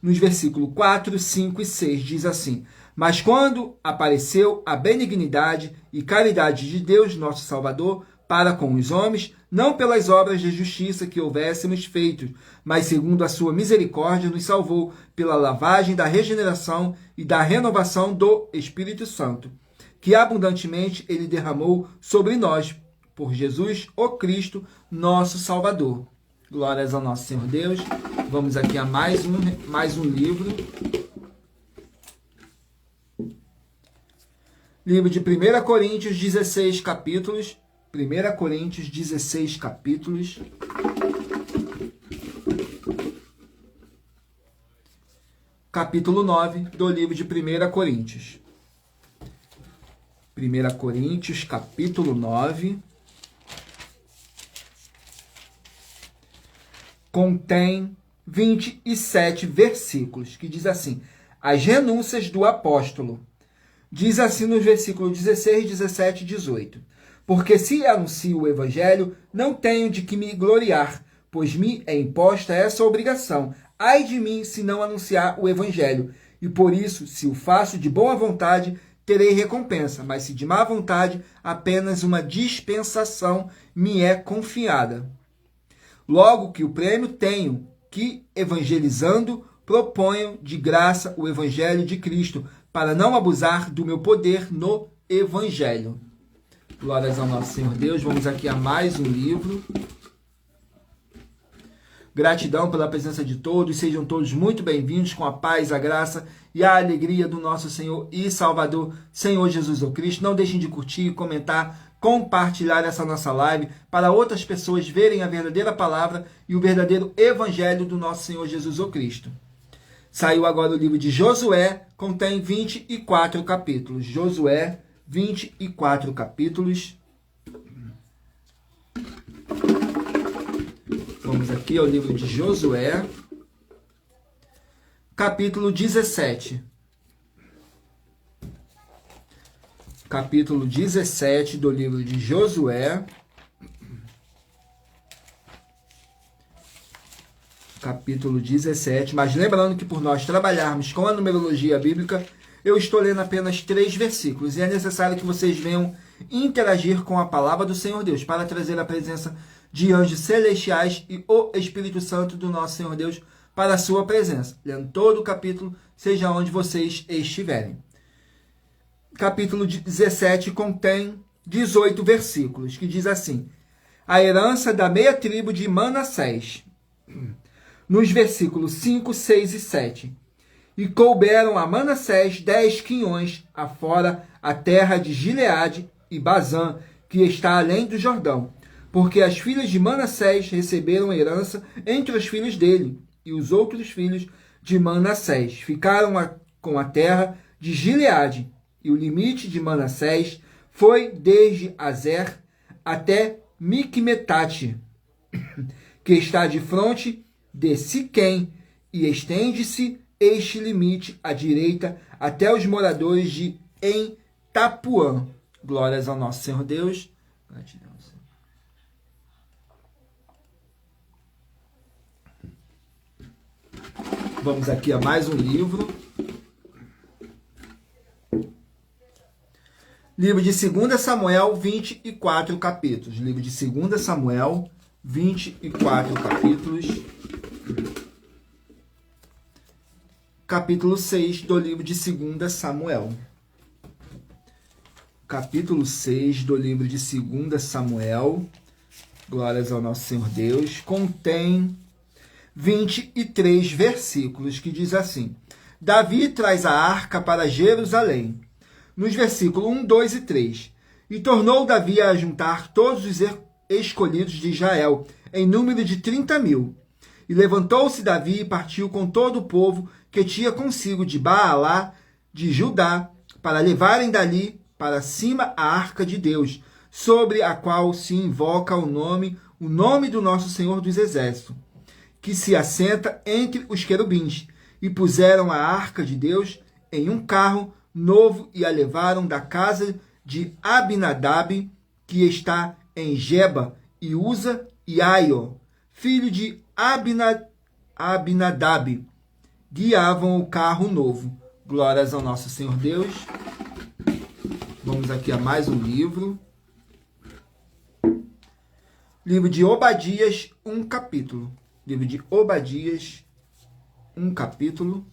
Nos versículos 4, 5 e 6 diz assim: mas quando apareceu a benignidade e caridade de Deus, nosso Salvador, para com os homens, não pelas obras de justiça que houvéssemos feito, mas segundo a sua misericórdia nos salvou pela lavagem da regeneração e da renovação do Espírito Santo, que abundantemente ele derramou sobre nós, por Jesus, o Cristo, nosso Salvador. Glórias ao nosso Senhor Deus. Vamos aqui a mais um livro. Livro de 1 Coríntios, 16 capítulos. 1 Coríntios, 16 capítulos. Capítulo 9 do livro de 1 Coríntios. 1 Coríntios, capítulo 9. Contém 27 versículos, que diz assim: as renúncias do apóstolo. Diz assim nos versículos 16, 17 e 18. Porque se anuncio o evangelho, não tenho de que me gloriar, pois me é imposta essa obrigação. Ai de mim se não anunciar o evangelho. E por isso, se o faço de boa vontade, terei recompensa, mas se de má vontade, apenas uma dispensação me é confiada. Logo que o prêmio tenho, que evangelizando, proponho de graça o evangelho de Cristo, para não abusar do meu poder no evangelho. Glórias ao nosso Senhor Deus. Vamos aqui a mais um livro. Gratidão pela presença de todos. Sejam todos muito bem-vindos com a paz, a graça e a alegria do nosso Senhor e Salvador, Senhor Jesus o Cristo. Não deixem de curtir, comentar, compartilhar essa nossa live para outras pessoas verem a verdadeira palavra e o verdadeiro evangelho do nosso Senhor Jesus o Cristo. Saiu agora o livro de Josué, contém 24 capítulos. Josué, 24 capítulos. Vamos aqui ao livro de Josué, capítulo 17. Capítulo 17 do livro de Josué. Capítulo 17. Mas lembrando que por nós trabalharmos com a numerologia bíblica, eu estou lendo apenas 3 versículos. E é necessário que vocês venham interagir com a palavra do Senhor Deus, para trazer a presença de anjos celestiais e o Espírito Santo do nosso Senhor Deus para a sua presença. Lendo todo o capítulo, seja onde vocês estiverem. Capítulo 17 contém 18 versículos, que diz assim: a herança da meia tribo de Manassés. Nos versículos 5, 6 e 7. E couberam a Manassés 10 quinhões afora a terra de Gileade e Bazã, que está além do Jordão, porque as filhas de Manassés receberam herança entre os filhos dele, e os outros filhos de Manassés ficaram com a terra de Gileade, e o limite de Manassés foi desde Azer até Miqumetate, que está de fronte de Siquém, e estende-se este limite à direita até os moradores de Tapuã. Glórias ao nosso Senhor Deus. Gratidão, Senhor. Vamos aqui a mais um livro. Livro de 2 Samuel, 24 capítulos. Livro de 2 Samuel, 24 capítulos. Capítulo 6 do livro de 2 Samuel. Capítulo 6 do livro de 2 Samuel. Glórias ao nosso Senhor Deus. Contém 23 versículos que diz assim: Davi traz a arca para Jerusalém. Nos versículos 1, 2 e 3. E tornou Davi a juntar todos os escolhidos de Israel, em número de 30.000. E levantou-se Davi e partiu com todo o povo que tinha consigo de Baalá, de Judá, para levarem dali para cima a arca de Deus, sobre a qual se invoca o nome do nosso Senhor dos Exércitos, que se assenta entre os querubins. E puseram a arca de Deus em um carro novo e a levaram da casa de Abinadab, que está em Geba, e Uza e Aió, filho de Abinadab, guiavam o carro novo. Glórias ao nosso Senhor Deus. Vamos aqui a mais um livro. Livro de Obadias, um capítulo. Livro de Obadias, um capítulo.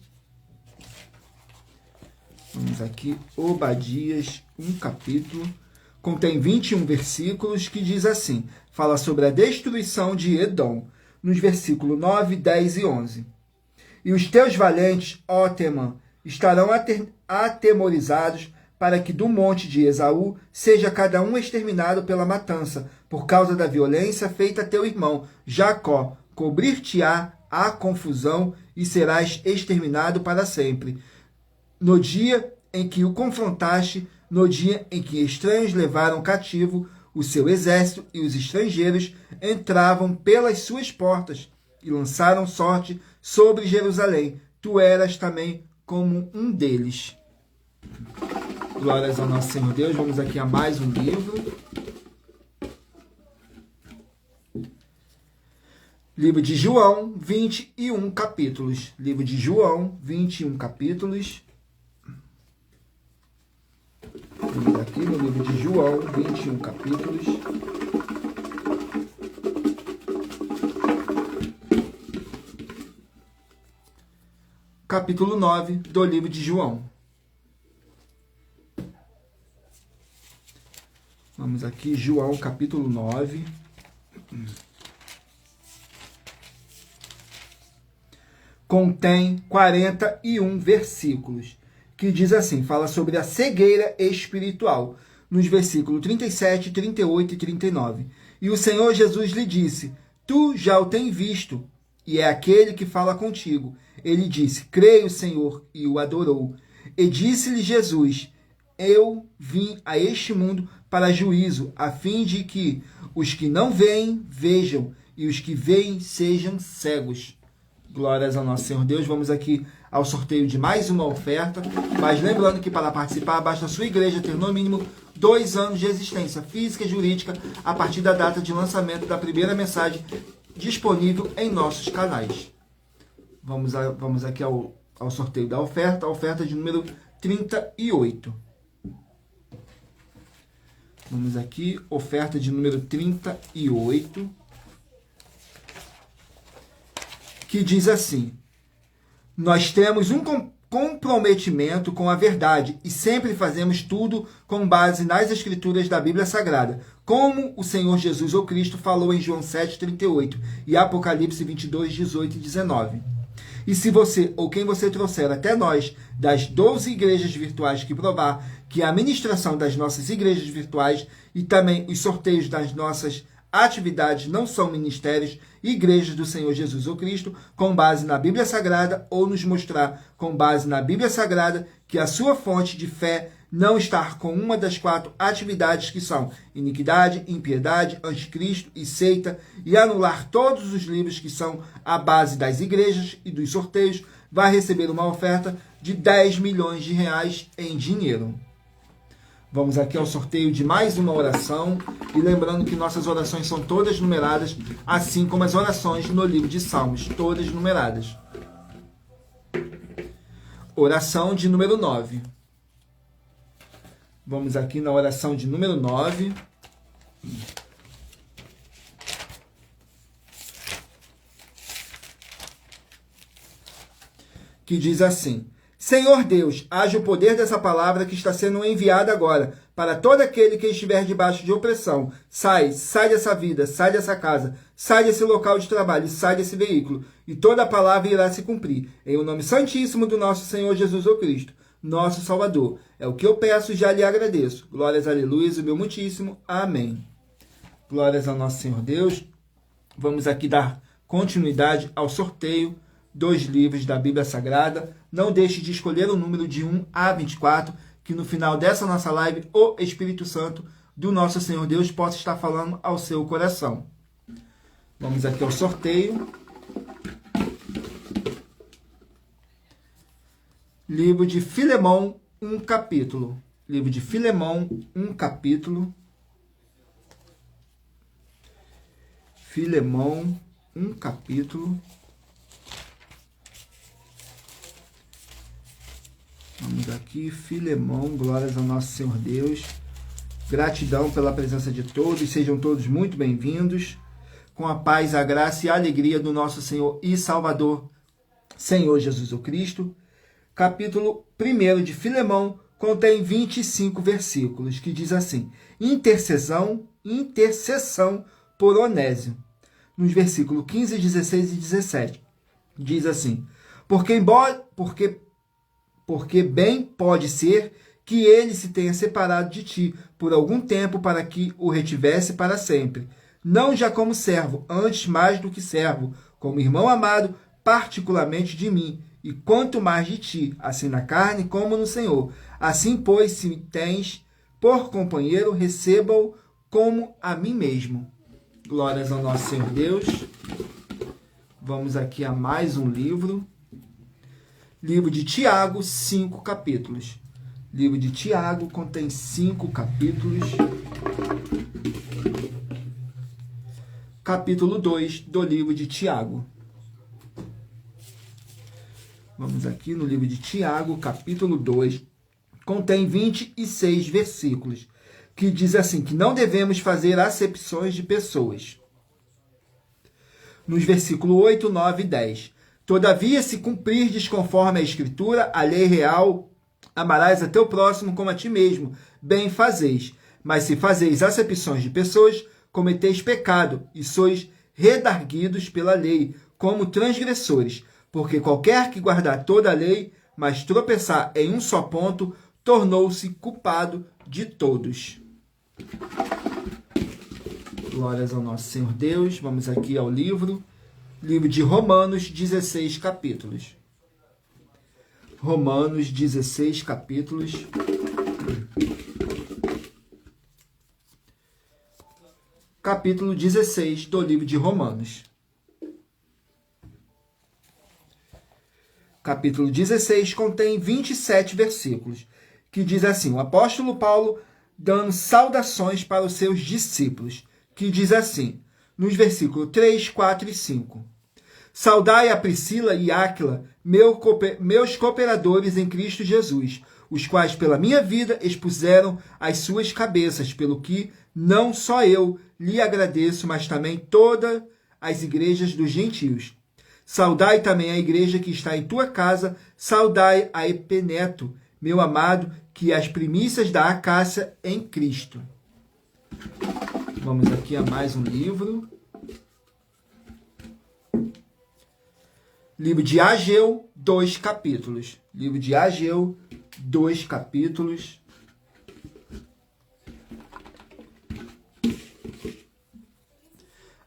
Vamos aqui, Obadias, um capítulo. Contém 21 versículos que diz assim, fala sobre a destruição de Edom, nos versículos 9, 10 e 11. E os teus valentes, ó Temã, estarão atemorizados para que do monte de Esaú seja cada um exterminado pela matança, por causa da violência feita a teu irmão Jacó. Cobrir-te-á a confusão e serás exterminado para sempre. No dia em que o confrontaste, no dia em que estranhos levaram cativo o seu exército e os estrangeiros entravam pelas suas portas e lançaram sorte sobre Jerusalém. Tu eras também como um deles. Glórias ao nosso Senhor Deus. Vamos aqui a mais um livro. Livro de João, 21 capítulos. Livro de João, 21 capítulos. Vamos aqui no livro de João, 21 capítulos. Capítulo 9 do livro de João. Vamos aqui, João, capítulo 9. Contém 41 versículos, que diz assim, fala sobre a cegueira espiritual, nos versículos 37, 38 e 39. E o Senhor Jesus lhe disse, tu já o tens visto, e é aquele que fala contigo. Ele disse, creio, Senhor, e o adorou. E disse-lhe Jesus, eu vim a este mundo para juízo, a fim de que os que não veem, vejam, e os que veem sejam cegos. Glórias ao nosso Senhor Deus. Vamos aqui ao sorteio de mais uma oferta, mas lembrando que para participar, basta a sua igreja ter no mínimo 2 anos de existência física e jurídica a partir da data de lançamento da primeira mensagem disponível em nossos canais. Vamos aqui ao sorteio da oferta, a oferta de número 38. Vamos aqui, oferta de número 38, que diz assim, nós temos um comprometimento com a verdade e sempre fazemos tudo com base nas escrituras da Bíblia Sagrada, como o Senhor Jesus ou Cristo falou em João 7,38 e Apocalipse 22, 18 e 19. E se você ou quem você trouxer até nós das 12 igrejas virtuais que provar que a administração das nossas igrejas virtuais e também os sorteios das nossas atividades não são ministérios e igrejas do Senhor Jesus ou Cristo, com base na Bíblia Sagrada, ou nos mostrar com base na Bíblia Sagrada que a sua fonte de fé não está com uma das 4 atividades que são iniquidade, impiedade, anticristo e seita, e anular todos os livros que são a base das igrejas e dos sorteios, vai receber uma oferta de 10 milhões de reais em dinheiro. Vamos aqui ao sorteio de mais uma oração, e lembrando que nossas orações são todas numeradas, assim como as orações no livro de Salmos, todas numeradas. oração de número 9. Vamos aqui na oração de número 9. Que diz assim: Senhor Deus, haja o poder dessa palavra que está sendo enviada agora para todo aquele que estiver debaixo de opressão. Sai dessa vida, sai dessa casa, sai desse local de trabalho, sai desse veículo, e toda a palavra irá se cumprir. Em o nome santíssimo do nosso Senhor Jesus o Cristo, nosso Salvador. É o que eu peço e já lhe agradeço. Glórias, aleluia, o meu muitíssimo. Amém. Glórias ao nosso Senhor Deus. Vamos aqui dar continuidade ao sorteio dos livros da Bíblia Sagrada. Não deixe de escolher o número de 1 a 24, que no final dessa nossa live, o Espírito Santo do nosso Senhor Deus possa estar falando ao seu coração. Vamos aqui ao sorteio. Livro de Filemão, um capítulo. Livro de Filemão, um capítulo. Filemão, um capítulo. Vamos aqui, Filemão, glórias ao nosso Senhor Deus. Gratidão pela presença de todos, sejam todos muito bem-vindos. Com a paz, a graça e a alegria do nosso Senhor e Salvador, Senhor Jesus o Cristo. Capítulo 1 de Filemão contém 25 versículos, que diz assim: intercessão por Onésimo. Nos versículos 15, 16 e 17, diz assim: porque bem pode ser que ele se tenha separado de ti por algum tempo para que o retivesse para sempre. Não já como servo, antes mais do que servo, como irmão amado, particularmente de mim, e quanto mais de ti, assim na carne como no Senhor. Assim, pois, se tens por companheiro, receba-o como a mim mesmo. Glórias ao nosso Senhor Deus. Vamos aqui a mais um livro. Livro de Tiago, 5 capítulos. Livro de Tiago contém 5 capítulos. Capítulo 2 do livro de Tiago. Vamos aqui no livro de Tiago, capítulo 2. Contém 26 versículos. Que diz assim, que não devemos fazer acepções de pessoas. Nos versículos 8, 9 e 10. Todavia, se cumprirdes conforme a Escritura, a lei real, amarás a teu próximo como a ti mesmo, bem fazeis. Mas se fazeis acepções de pessoas, cometeis pecado, e sois redarguidos pela lei, como transgressores. Porque qualquer que guardar toda a lei, mas tropeçar em um só ponto, tornou-se culpado de todos. Glórias ao nosso Senhor Deus. Vamos aqui ao livro de Romanos, 16 capítulos. Romanos, 16 capítulos. Capítulo 16 do livro de Romanos. Capítulo 16 contém 27 versículos, que diz assim, o apóstolo Paulo dando saudações para os seus discípulos, que diz assim, nos versículos 3, 4 e 5. Saudai a Priscila e Áquila, meus cooperadores em Cristo Jesus, os quais pela minha vida expuseram as suas cabeças, pelo que não só eu lhe agradeço, mas também todas as igrejas dos gentios. Saudai também a igreja que está em tua casa, saudai a Epeneto, meu amado, que é as primícias da Acácia em Cristo. Vamos aqui a mais um livro. Livro de Ageu, 2 capítulos. Livro de Ageu, 2 capítulos.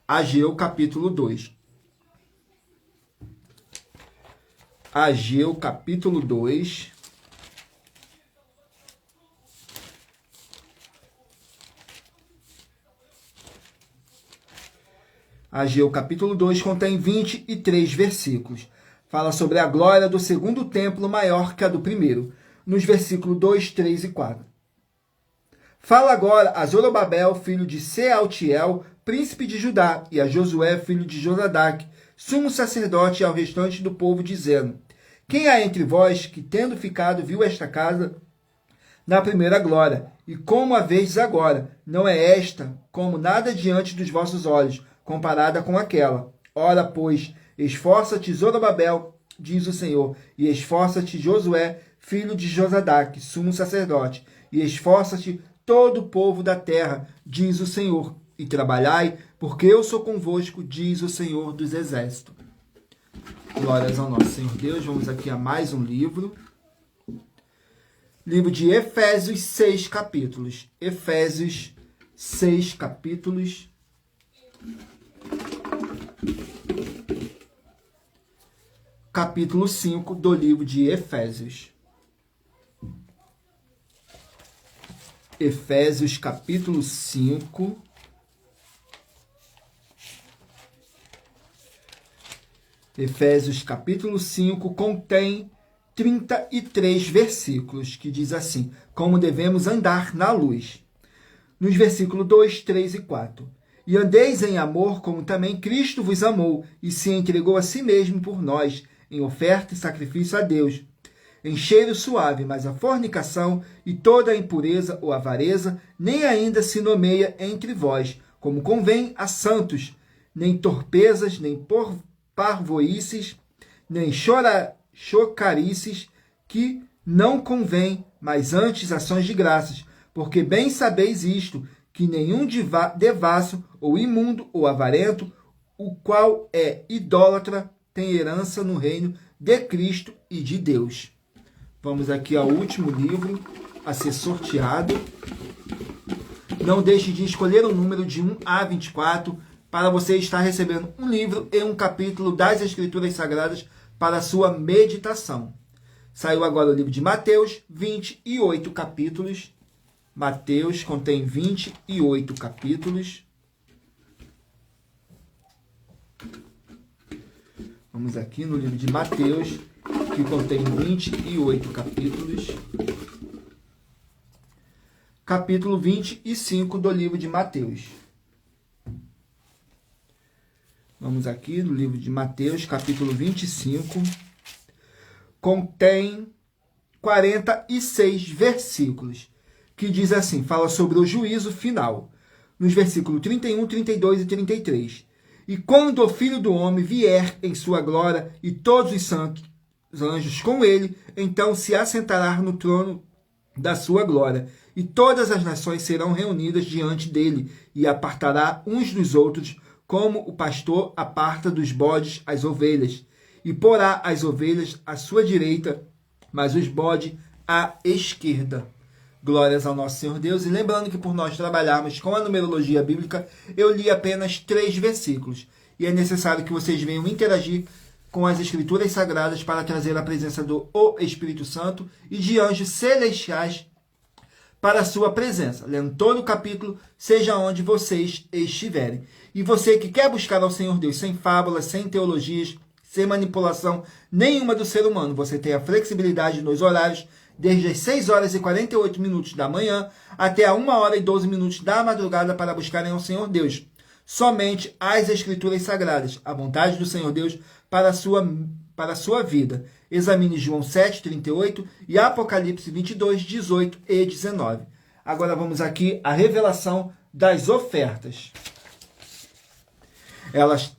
Ageu, capítulo 2. Ageu, capítulo 2. Ageu, capítulo 2, contém 23 versículos. Fala sobre a glória do segundo templo maior que a do primeiro, nos versículos 2, 3 e 4. Fala agora a Zorobabel, filho de Sealtiel, príncipe de Judá, e a Josué, filho de Josadaque, sumo sacerdote, e ao restante do povo, dizendo: Quem há entre vós que, tendo ficado, viu esta casa na primeira glória? E como a vedes agora, não é esta como nada diante dos vossos olhos, comparada com aquela. Ora, pois, esforça-te, Zorobabel, diz o Senhor, e esforça-te, Josué, filho de Josadaque, sumo sacerdote, e esforça-te todo o povo da terra, diz o Senhor, e trabalhai, porque eu sou convosco, diz o Senhor dos Exércitos. Glórias ao nosso Senhor Deus. Vamos aqui a mais um livro. Livro de Efésios, 6 capítulos. Efésios, 6 capítulos. Capítulo 5 do livro de Efésios. Efésios, capítulo 5. Efésios, capítulo 5, contém 33 versículos, que diz assim: como devemos andar na luz. Nos versículos 2, 3 e 4. E andeis em amor, como também Cristo vos amou, e se entregou a si mesmo por nós, em oferta e sacrifício a Deus, em cheiro suave. Mas a fornicação e toda a impureza ou avareza nem ainda se nomeia entre vós, como convém a santos, nem torpezas, nem parvoices, nem chocarices, que não convém, mas antes ações de graças, porque bem sabeis isto, que nenhum devasso, ou imundo, ou avarento, o qual é idólatra, tem herança no reino de Cristo e de Deus. Vamos aqui ao último livro a ser sorteado. Não deixe de escolher o número de 1 a 24, para você estar recebendo um livro e um capítulo das Escrituras Sagradas para a sua meditação. Saiu agora o livro de Mateus, 28 capítulos. Mateus contém 28 capítulos. Vamos aqui no livro de Mateus, que contém 28 capítulos. Capítulo 25 do livro de Mateus. Vamos aqui no livro de Mateus, capítulo 25. Contém 46 versículos, que diz assim, fala sobre o juízo final. Nos versículos 31, 32 e 33. E quando o Filho do Homem vier em sua glória e todos os santos anjos com ele, então se assentará no trono da sua glória. E todas as nações serão reunidas diante dele, e apartará uns dos outros, como o pastor aparta dos bodes as ovelhas, e porá as ovelhas à sua direita, mas os bodes à esquerda. Glórias ao nosso Senhor Deus. E lembrando que por nós trabalharmos com a numerologia bíblica, eu li apenas 3 versículos. E é necessário que vocês venham interagir com as Escrituras Sagradas para trazer a presença do Espírito Santo e de anjos celestiais para a sua presença, lendo todo o capítulo, seja onde vocês estiverem. E você que quer buscar ao Senhor Deus sem fábulas, sem teologias, sem manipulação nenhuma do ser humano, você tem a flexibilidade nos horários, desde as 6 horas e 48 minutos da manhã até a 1 hora e 12 minutos da madrugada para buscarem ao Senhor Deus. Somente as Escrituras Sagradas, a vontade do Senhor Deus para a sua vida. Examine João 7, 38 e Apocalipse 22, 18 e 19. Agora vamos aqui à revelação das ofertas.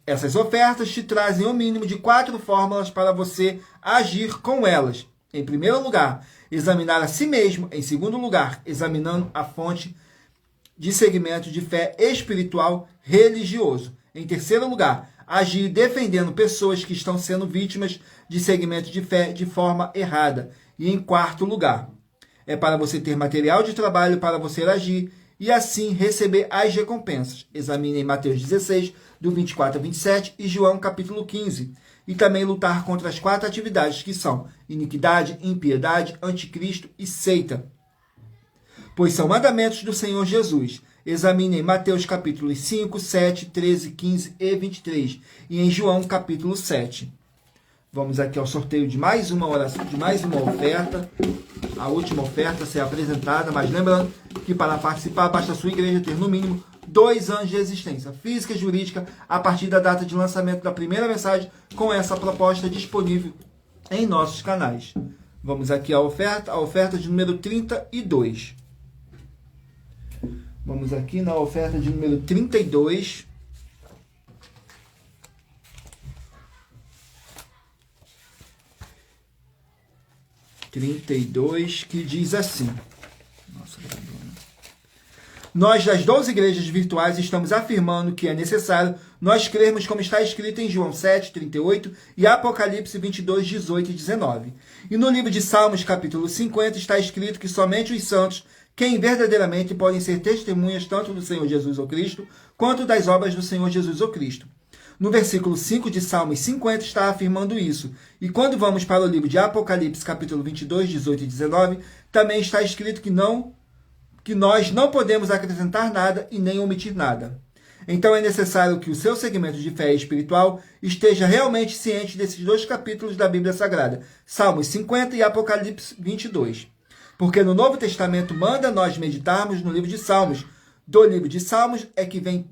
Essas ofertas te trazem o mínimo de 4 fórmulas para você agir com elas. Em primeiro lugar, examinar a si mesmo. Em segundo lugar, examinando a fonte de segmento de fé espiritual religioso. Em terceiro lugar, agir defendendo pessoas que estão sendo vítimas de segmento de fé de forma errada. E em quarto lugar, é para você ter material de trabalho para você agir e assim receber as recompensas. Examine em Mateus 16, do 24 a 27 e João capítulo 15. E também lutar contra as 4 atividades que são iniquidade, impiedade, anticristo e seita, pois são mandamentos do Senhor Jesus. Examine em Mateus capítulos 5, 7, 13, 15 e 23 e em João capítulo 7. Vamos aqui ao sorteio de mais uma oração, de mais uma oferta. A última oferta a ser apresentada, mas lembrando que para participar basta a sua igreja ter no mínimo 2 anos de existência física e jurídica a partir da data de lançamento da primeira mensagem com essa proposta disponível em nossos canais. Vamos aqui à oferta de número 32. Vamos aqui na oferta de número 32. Que diz assim. Nossa, nós das 12 igrejas virtuais estamos afirmando que é necessário nós crermos como está escrito em João 7, 38 e Apocalipse 22, 18 e 19. E no livro de Salmos, capítulo 50, está escrito que somente os santos, quem verdadeiramente podem ser testemunhas tanto do Senhor Jesus ou Cristo, quanto das obras do Senhor Jesus ou Cristo. No versículo 5 de Salmos 50 está afirmando isso. E quando vamos para o livro de Apocalipse, capítulo 22, 18 e 19, também está escrito que nós não podemos acrescentar nada e nem omitir nada. Então é necessário que o seu segmento de fé espiritual esteja realmente ciente desses dois capítulos da Bíblia Sagrada, Salmos 50 e Apocalipse 22. Porque no Novo Testamento manda nós meditarmos no livro de Salmos. Do livro de Salmos é que vem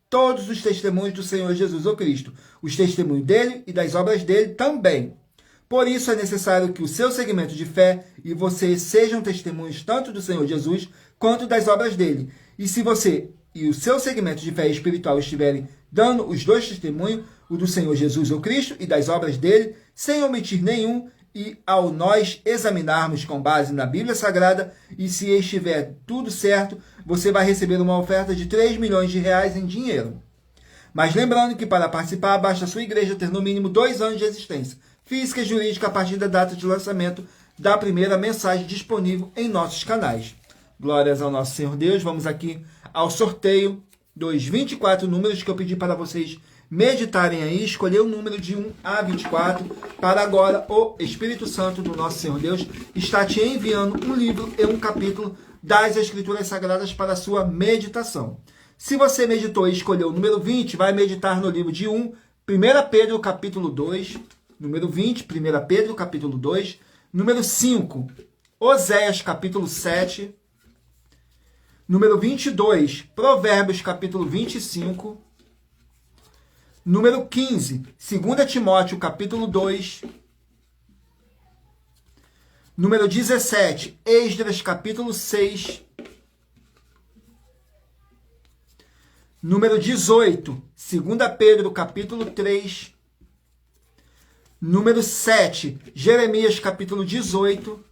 todos os testemunhos do Senhor Jesus ou Cristo, os testemunhos dele e das obras dele também. Por isso é necessário que o seu segmento de fé e você sejam testemunhos tanto do Senhor Jesus quanto das obras dele. E se você e o seu segmento de fé espiritual estiverem dando os dois testemunhos, o do Senhor Jesus ou Cristo e das obras dele, sem omitir nenhum, e ao nós examinarmos com base na Bíblia Sagrada, e se estiver tudo certo, você vai receber uma oferta de 3 milhões de reais em dinheiro. Mas lembrando que para participar, basta a sua igreja ter no mínimo 2 anos de existência física e jurídica a partir da data de lançamento da primeira mensagem disponível em nossos canais. Glórias ao nosso Senhor Deus. Vamos aqui ao sorteio dos 24 números que eu pedi para vocês meditarem aí, escolher o número de 1 a 24, para agora o Espírito Santo do nosso Senhor Deus está te enviando um livro e um capítulo das Escrituras Sagradas para a sua meditação. Se você meditou e escolheu o número 20, vai meditar no livro de 1 Pedro capítulo 2, número 20, 1 Pedro capítulo 2, número 5, Oséias capítulo 7, número 22, Provérbios capítulo 25, número 15, 2 Timóteo capítulo 2, número 17, Esdras capítulo 6, número 18, 2 Pedro capítulo 3, número 7, Jeremias capítulo 18,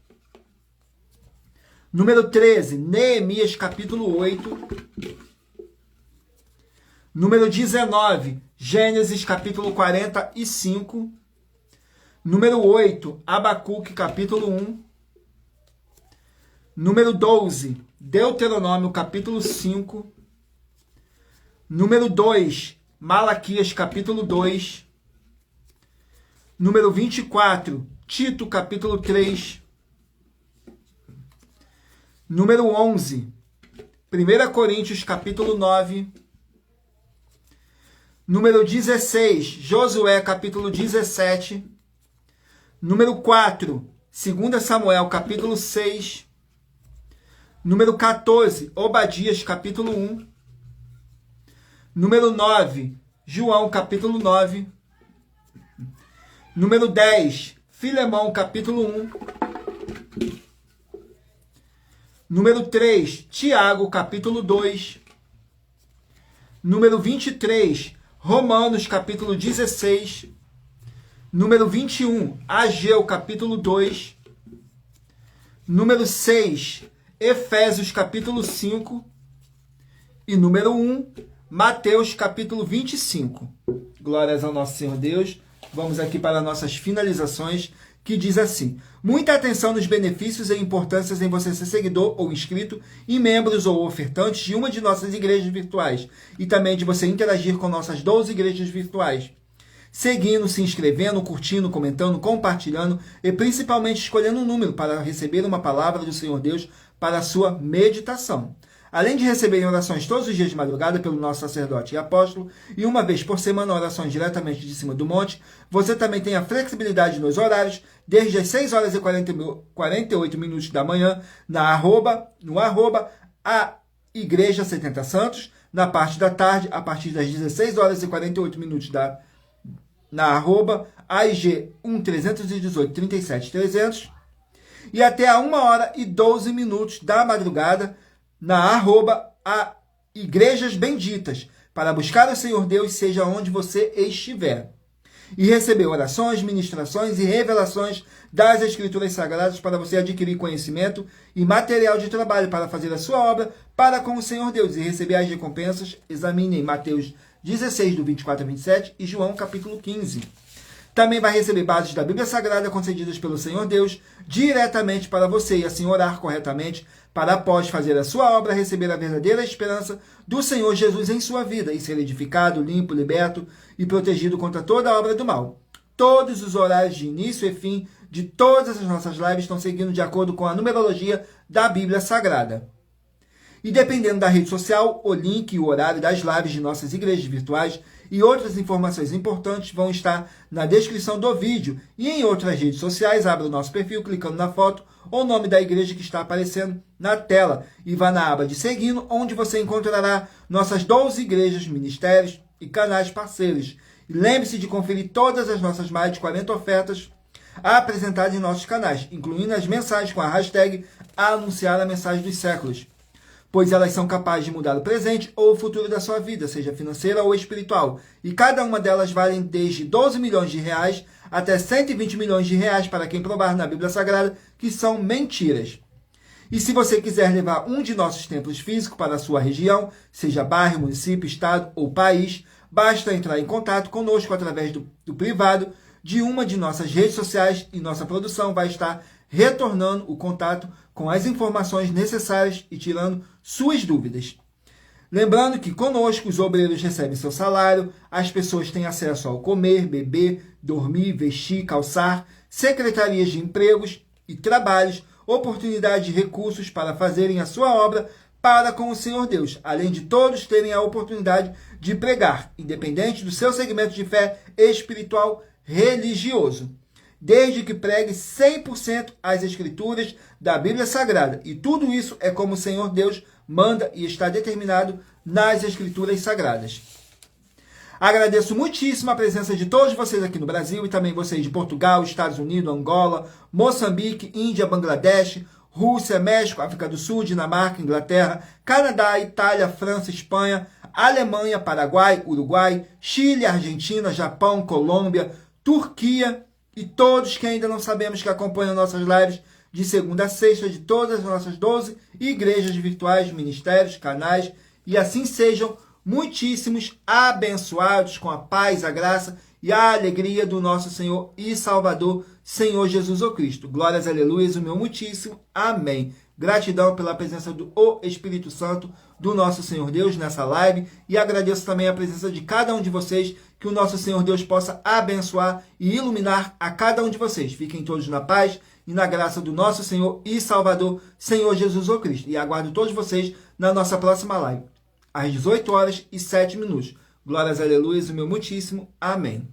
número 13, Neemias capítulo 8, número 19, Gênesis capítulo 45, número 8, Abacuque capítulo 1, número 12, Deuteronômio capítulo 5, número 2, Malaquias capítulo 2, número 24, Tito capítulo 3, número 11, 1 Coríntios capítulo 9, número 16, Josué capítulo 17, número 4, 2 Samuel capítulo 6, número 14, Obadias capítulo 1, número 9, João capítulo 9, número 10, Filemão capítulo 1, número 3, Tiago capítulo 2, número 23, Romanos capítulo 16, número 21, Ageu capítulo 2, número 6, Efésios capítulo 5 e número 1, Mateus capítulo 25. Glórias ao nosso Senhor Deus. Vamos aqui para nossas finalizações, que diz assim: muita atenção nos benefícios e importâncias em você ser seguidor ou inscrito em membros ou ofertantes de uma de nossas igrejas virtuais e também de você interagir com nossas 12 igrejas virtuais, seguindo, se inscrevendo, curtindo, comentando, compartilhando e principalmente escolhendo um número para receber uma palavra do Senhor Deus para a sua meditação. Além de receberem orações todos os dias de madrugada pelo nosso sacerdote e apóstolo, e uma vez por semana orações diretamente de cima do monte, você também tem a flexibilidade nos horários, desde as 6 horas e 48 minutos da manhã, no arroba a Igreja 70 Santos, na parte da tarde, a partir das 16 horas e 48 minutos na arroba AIG 1318 37 300 e até a 1h12 da madrugada na arroba Igrejas Benditas, para buscar o Senhor Deus seja onde você estiver. E receber orações, ministrações e revelações das Escrituras Sagradas para você adquirir conhecimento e material de trabalho para fazer a sua obra para com o Senhor Deus e receber as recompensas. Examine em Mateus 16, do 24 a 27 e João capítulo 15. Também vai receber bases da Bíblia Sagrada concedidas pelo Senhor Deus diretamente para você e assim orar corretamente para, após fazer a sua obra, receber a verdadeira esperança do Senhor Jesus em sua vida e ser edificado, limpo, liberto e protegido contra toda a obra do mal. Todos os horários de início e fim de todas as nossas lives estão seguindo de acordo com a numerologia da Bíblia Sagrada. E dependendo da rede social, o link e o horário das lives de nossas igrejas virtuais e outras informações importantes vão estar na descrição do vídeo. E em outras redes sociais, abra o nosso perfil clicando na foto ou o nome da igreja que está aparecendo na tela e vá na aba de seguindo, onde você encontrará nossas 12 igrejas, ministérios e canais parceiros. E lembre-se de conferir todas as nossas mais de 40 ofertas apresentadas em nossos canais, incluindo as mensagens com a hashtag Anunciar a Mensagem dos Séculos, pois elas são capazes de mudar o presente ou o futuro da sua vida, seja financeira ou espiritual. E cada uma delas vale desde 12 milhões de reais até 120 milhões de reais para quem provar na Bíblia Sagrada que são mentiras. E se você quiser levar um de nossos templos físicos para a sua região, seja bairro, município, estado ou país, basta entrar em contato conosco através do privado de uma de nossas redes sociais e nossa produção vai estar retornando o contato com as informações necessárias e tirando suas dúvidas. Lembrando que conosco os obreiros recebem seu salário, as pessoas têm acesso ao comer, beber, dormir, vestir, calçar, secretarias de empregos e trabalhos, oportunidade de recursos para fazerem a sua obra para com o Senhor Deus, além de todos terem a oportunidade de pregar, independente do seu segmento de fé espiritual religioso, desde que pregue 100% as Escrituras da Bíblia Sagrada. E tudo isso é como o Senhor Deus manda e está determinado nas Escrituras Sagradas. Agradeço muitíssimo a presença de todos vocês aqui no Brasil e também vocês de Portugal, Estados Unidos, Angola, Moçambique, Índia, Bangladesh, Rússia, México, África do Sul, Dinamarca, Inglaterra, Canadá, Itália, França, Espanha, Alemanha, Paraguai, Uruguai, Chile, Argentina, Japão, Colômbia, Turquia e todos que ainda não sabemos que acompanham nossas lives de segunda a sexta de todas as nossas 12 igrejas virtuais, ministérios, canais, e assim sejam muitíssimos abençoados com a paz, a graça e a alegria do nosso Senhor e Salvador, Senhor Jesus o Cristo. Glórias, aleluias, o meu muitíssimo amém. Gratidão pela presença do Espírito Santo do nosso Senhor Deus nessa live e agradeço também a presença de cada um de vocês, que o nosso Senhor Deus possa abençoar e iluminar a cada um de vocês. Fiquem todos na paz e na graça do nosso Senhor e Salvador, Senhor Jesus o Cristo. E aguardo todos vocês na nossa próxima live, às 18h07. Glórias, aleluias, o meu muitíssimo amém.